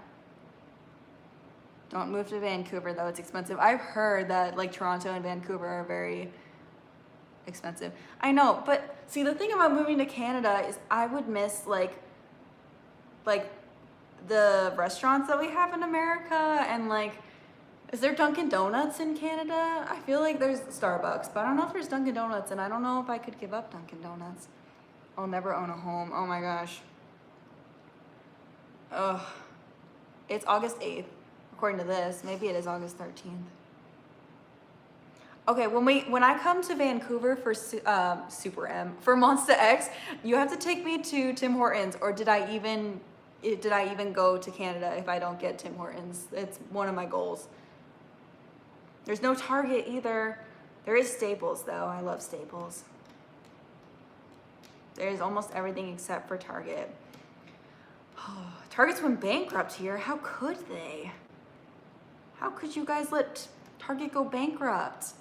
Don't move to Vancouver though, it's expensive. I've heard that like Toronto and Vancouver are very expensive. I know, but see the thing about moving to Canada is I would miss like the restaurants that we have in America, and like, is there Dunkin' Donuts in Canada? I feel like there's Starbucks, but I don't know if there's Dunkin' Donuts, and I don't know if I could give up Dunkin' Donuts. I'll never own a home. Oh my gosh. Ugh. It's August 8th, according to this. Maybe it is August 13th. Okay, when I come to Vancouver for Super M, for Monsta X, you have to take me to Tim Hortons, or did I even go to Canada if I don't get Tim Hortons? It's one of my goals. There's no Target either. There is Staples though. I love Staples. There's almost everything except for Target. Oh, Target's went bankrupt here. How could they? How could you guys let Target go bankrupt?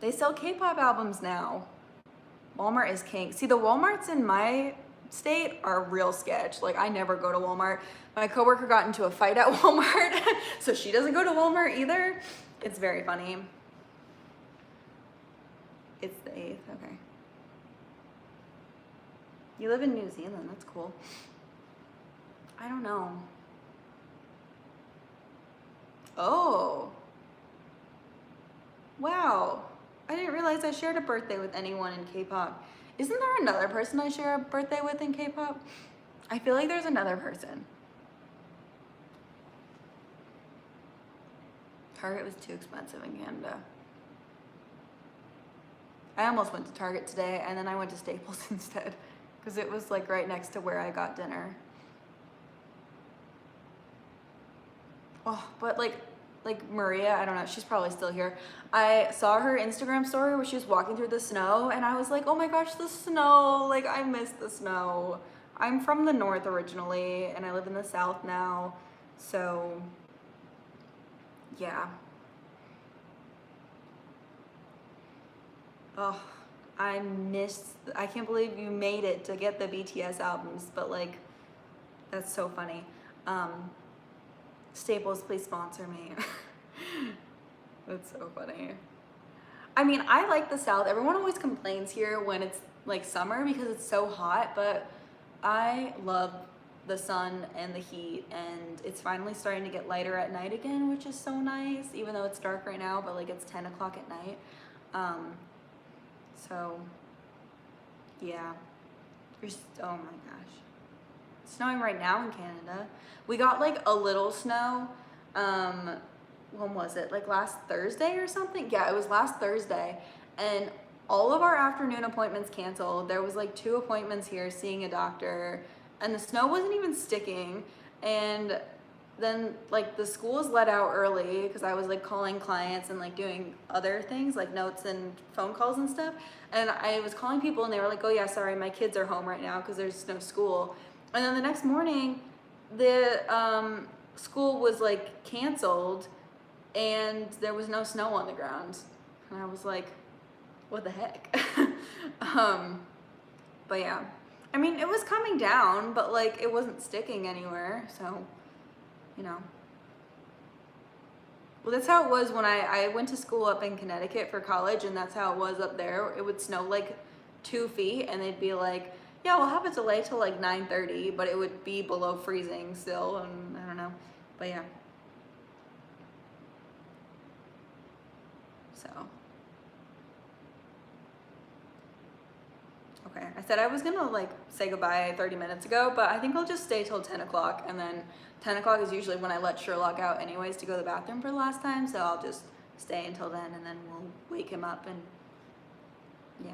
They sell K-pop albums now. Walmart is king. See, the Walmarts in my state are real sketch. Like, I never go to Walmart. My coworker got into a fight at Walmart, so she doesn't go to Walmart either. It's very funny. It's the 8th, okay. You live in New Zealand, that's cool. I don't know. Oh. Wow. I didn't realize I shared a birthday with anyone in K-pop. Isn't there another person I share a birthday with in K-pop? I feel like there's another person. Target was too expensive in Canada. I almost went to Target today, and then I went to Staples instead, because it was like right next to where I got dinner. Oh, but like Maria, I don't know, she's probably still here. I saw her Instagram story where she was walking through the snow, and I was like, oh my gosh, the snow, like I miss the snow. I'm from the north originally, and I live in the south now, so yeah. Oh, I can't believe you made it to get the BTS albums, but like, that's so funny. Staples, please sponsor me. That's so funny. I mean, I like the South. Everyone always complains here when it's like summer because it's so hot, but I love the sun and the heat, and it's finally starting to get lighter at night again, which is so nice, even though it's dark right now, but like it's 10 o'clock at night. So yeah, oh my gosh. It's snowing right now in Canada. We got like a little snow, when was it? Like last Thursday or something? Yeah, it was last Thursday. And all of our afternoon appointments canceled. There was like 2 appointments here, seeing a doctor, and the snow wasn't even sticking. And then like the schools let out early because I was like calling clients and like doing other things like notes and phone calls and stuff. And I was calling people and they were like, oh yeah, sorry, my kids are home right now because there's no school. And then the next morning, the school was like canceled and there was no snow on the ground. And I was like, what the heck? But yeah, I mean, it was coming down, but like it wasn't sticking anywhere. So, you know. Well, that's how it was when I went to school up in Connecticut for college, and that's how it was up there. It would snow like 2 feet and they'd be like, yeah, we'll have a delay till like 9:30, but it would be below freezing still, and I don't know, but yeah. So. Okay, I said I was gonna like say goodbye 30 minutes ago, but I think I'll just stay till 10 o'clock, and then 10 o'clock is usually when I let Sherlock out anyways to go to the bathroom for the last time, so I'll just stay until then and then we'll wake him up and yeah.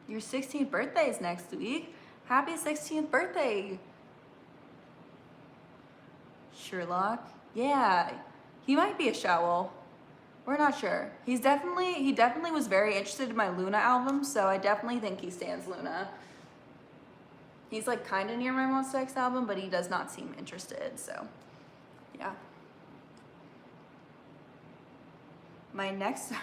Your 16th birthday is next week. Happy 16th birthday, Sherlock. Yeah, he might be a showl. We're not sure. He definitely was very interested in my Loona album, so I definitely think he stands Loona. He's like kind of near my Monsta X album, but he does not seem interested, so yeah. My next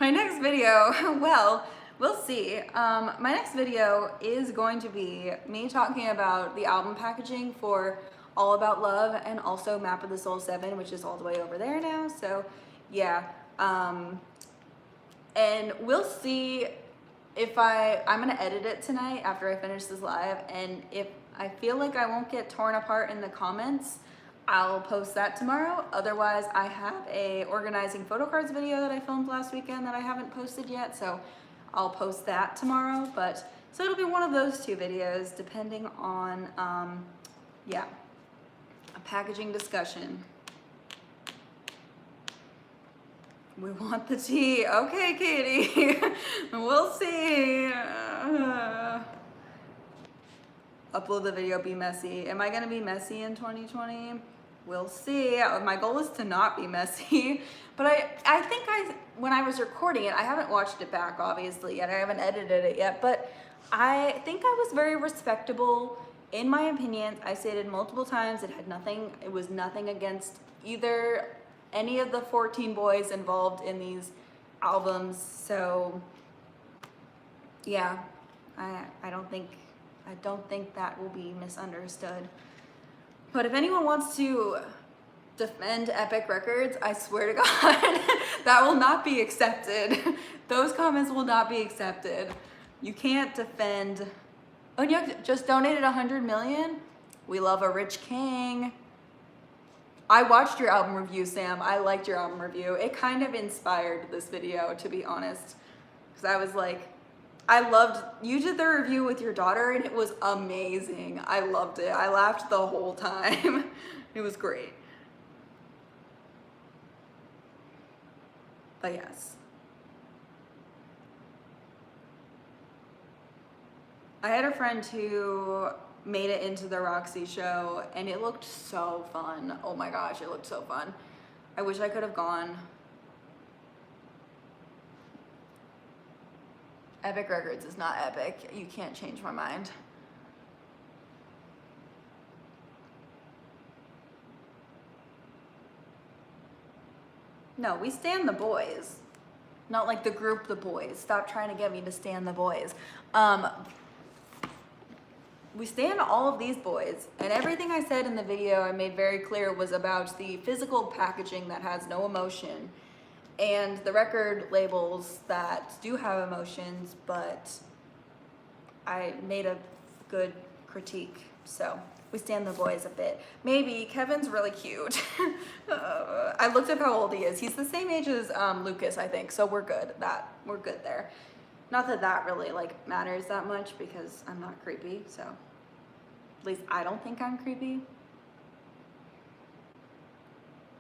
video, well, we'll see. My next video is going to be me talking about the album packaging for All About Love and also Map of the Soul 7, which is all the way over there now. So yeah, and we'll see if I'm gonna edit it tonight after I finish this live, and if I feel like I won't get torn apart in the comments, I'll post that tomorrow. Otherwise, I have a organizing photo cards video that I filmed last weekend that I haven't posted yet, so I'll post that tomorrow. But so it'll be one of those 2 videos, depending on yeah, a packaging discussion. We want the tea. Okay, Katie. We'll see. Upload the video, be messy. Am I gonna be messy in 2020? We'll see. My goal is to not be messy. But I think when I was recording it, I haven't watched it back obviously yet. I haven't edited it yet, but I think I was very respectable in my opinion. I stated multiple times it was nothing against either any of the 14 boys involved in these albums. So yeah, I don't think that will be misunderstood. But if anyone wants to defend Epic Records, I swear to God, that will not be accepted. Those comments will not be accepted. You can't defend. Oh, you just donated 100 million? We love a rich king. I watched your album review, Sam. I liked your album review. It kind of inspired this video, to be honest. Because I was like, you did the review with your daughter and it was amazing. I loved it. I laughed the whole time. It was great. But yes. I had a friend who made it into the Roxy show and it looked so fun. Oh my gosh, it looked so fun. I wish I could have gone. Epic Records is not epic. You can't change my mind. No, we stan the boys. Not like the group The Boys. Stop trying to get me to stan the boys. We stan all of these boys, and everything I said in the video I made very clear was about the physical packaging that has no emotion and the record labels that do have emotions, but I made a good critique. So we stan the boys a bit. Maybe Kevin's really cute. I looked up how old he is. He's the same age as Lucas, I think, so we're good. We're good there. Not that that really like matters that much because I'm not creepy, so at least I don't think I'm creepy.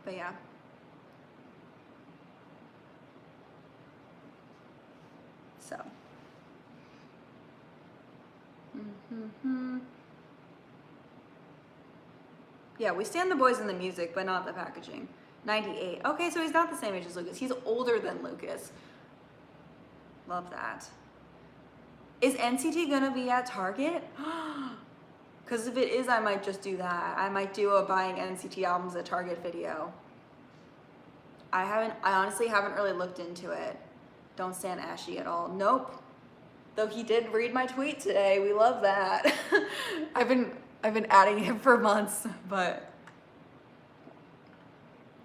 But yeah. So. Yeah, we stand the boys in the music, but not the packaging. 98. Okay, so he's not the same age as Lucas. He's older than Lucas. Love that. Is NCT gonna be at Target? Because if it is, I might just do that. I might do a buying NCT albums at Target video. I honestly haven't really looked into it. Don't stand Ashy at all. Nope. Though he did read my tweet today. We love that. I've been adding him for months, but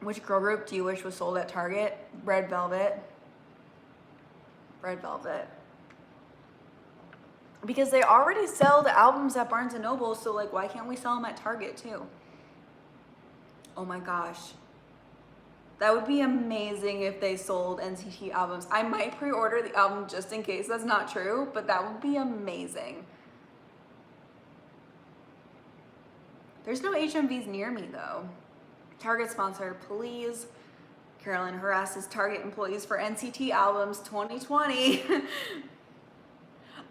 which girl group do you wish was sold at Target? Red Velvet. Red Velvet. Because they already sell the albums at Barnes & Noble, so like why can't we sell them at Target too? Oh my gosh. That would be amazing if they sold NCT albums. I might pre-order the album just in case that's not true, but that would be amazing. There's no HMVs near me though. Target sponsor, please. Carolyn harasses Target employees for NCT albums 2020.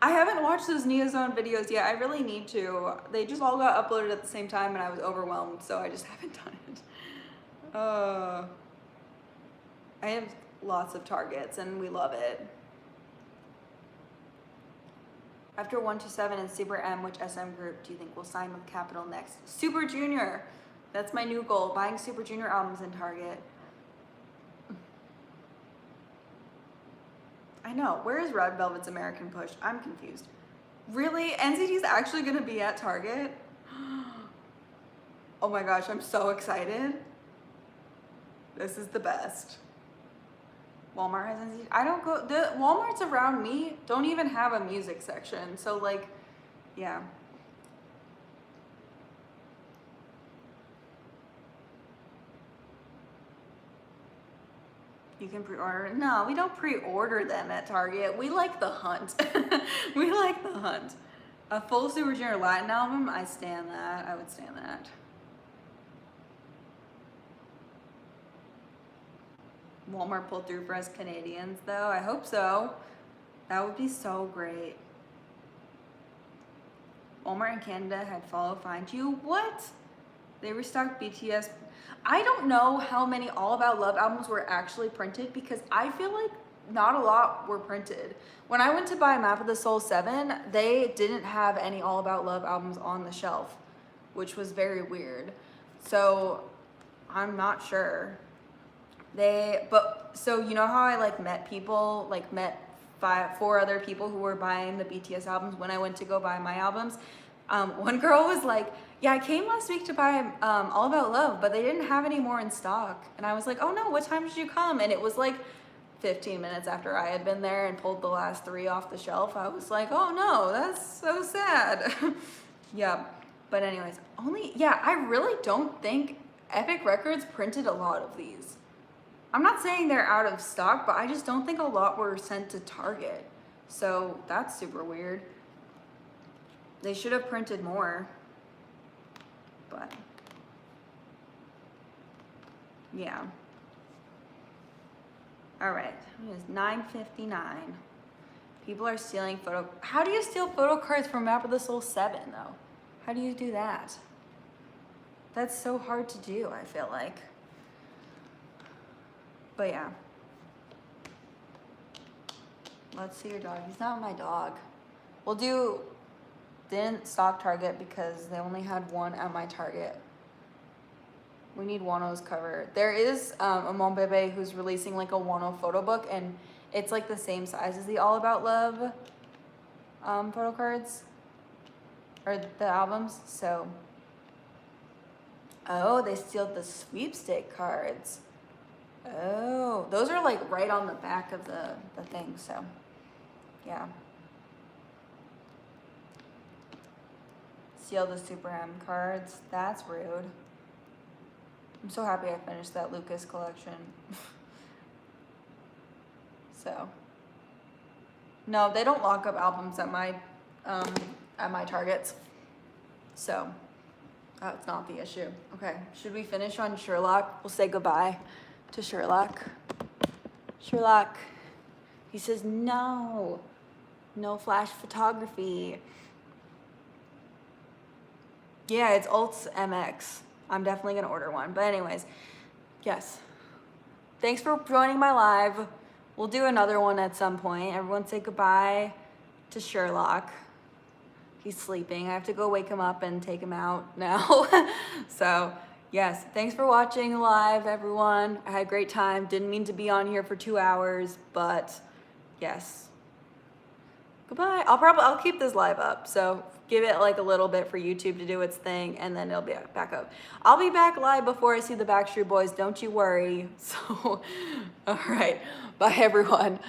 I haven't watched those Neozone videos yet. I really need to. They just all got uploaded at the same time and I was overwhelmed, so I just haven't done it. I have lots of Targets and we love it. After 127 and Super M, which SM group do you think will sign with Capitol next? Super Junior. That's my new goal, buying Super Junior albums in Target. I know, where is Red Velvet's American Push? I'm confused. Really? NCT's actually gonna be at Target? Oh my gosh, I'm so excited. This is the best. Walmart has NCT. I don't go, the Walmarts around me don't even have a music section. So like, yeah. You can pre-order. No, we don't pre-order them at Target. We like the hunt. We like the hunt. A full Super Junior Latin album, I stand that. I would stand that. Walmart pulled through for us Canadians though. I hope so. That would be so great. Walmart in Canada had Follow Find You. What? They restocked BTS. I don't know how many All About Love albums were actually printed because I feel like not a lot were printed. When I went to buy Map of the Soul 7, they didn't have any All About Love albums on the shelf, which was very weird. So I'm not sure. So you know how I like met people, like met 4 other people who were buying the BTS albums when I went to go buy my albums. One girl was like, yeah, I came last week to buy All About Love, but they didn't have any more in stock. And I was like, oh no, what time did you come? And it was like 15 minutes after I had been there and pulled the last 3 off the shelf. I was like, oh no, that's so sad. Yeah, but anyways, I really don't think Epic Records printed a lot of these. I'm not saying they're out of stock, but I just don't think a lot were sent to Target. So that's super weird. They should have printed more. But yeah. All right, it is 9:59. People are stealing How do you steal photo cards from Map of the Soul 7 though? How do you do that? That's so hard to do, I feel like. But yeah. Let's see your dog. He's not my dog. Didn't stock Target because they only had one at my Target. We need Wonho's cover. There is a Mon Bebe who's releasing like a Wonho photo book and it's like the same size as the All About Love photo cards or the albums. So, oh, they stealed the sweepstake cards. Oh, those are like right on the back of the thing, so yeah. Steal the Super M cards. That's rude. I'm so happy I finished that Lucas collection. So, no, they don't lock up albums at my Targets. So, That's not the issue. Okay, should we finish on Sherlock? We'll say goodbye to Sherlock. Sherlock. He says no. No flash photography. Yeah, it's Ults MX. I'm definitely gonna order one. But anyways, yes. Thanks for joining my live. We'll do another one at some point. Everyone say goodbye to Sherlock. He's sleeping. I have to go wake him up and take him out now. So yes, thanks for watching live, everyone. I had a great time. Didn't mean to be on here for 2 hours, but yes. Goodbye. I'll keep this live up. So give it like a little bit for YouTube to do its thing, and then it'll be back up. I'll be back live before I see the Backstreet Boys. Don't you worry. So, all right. Bye, everyone.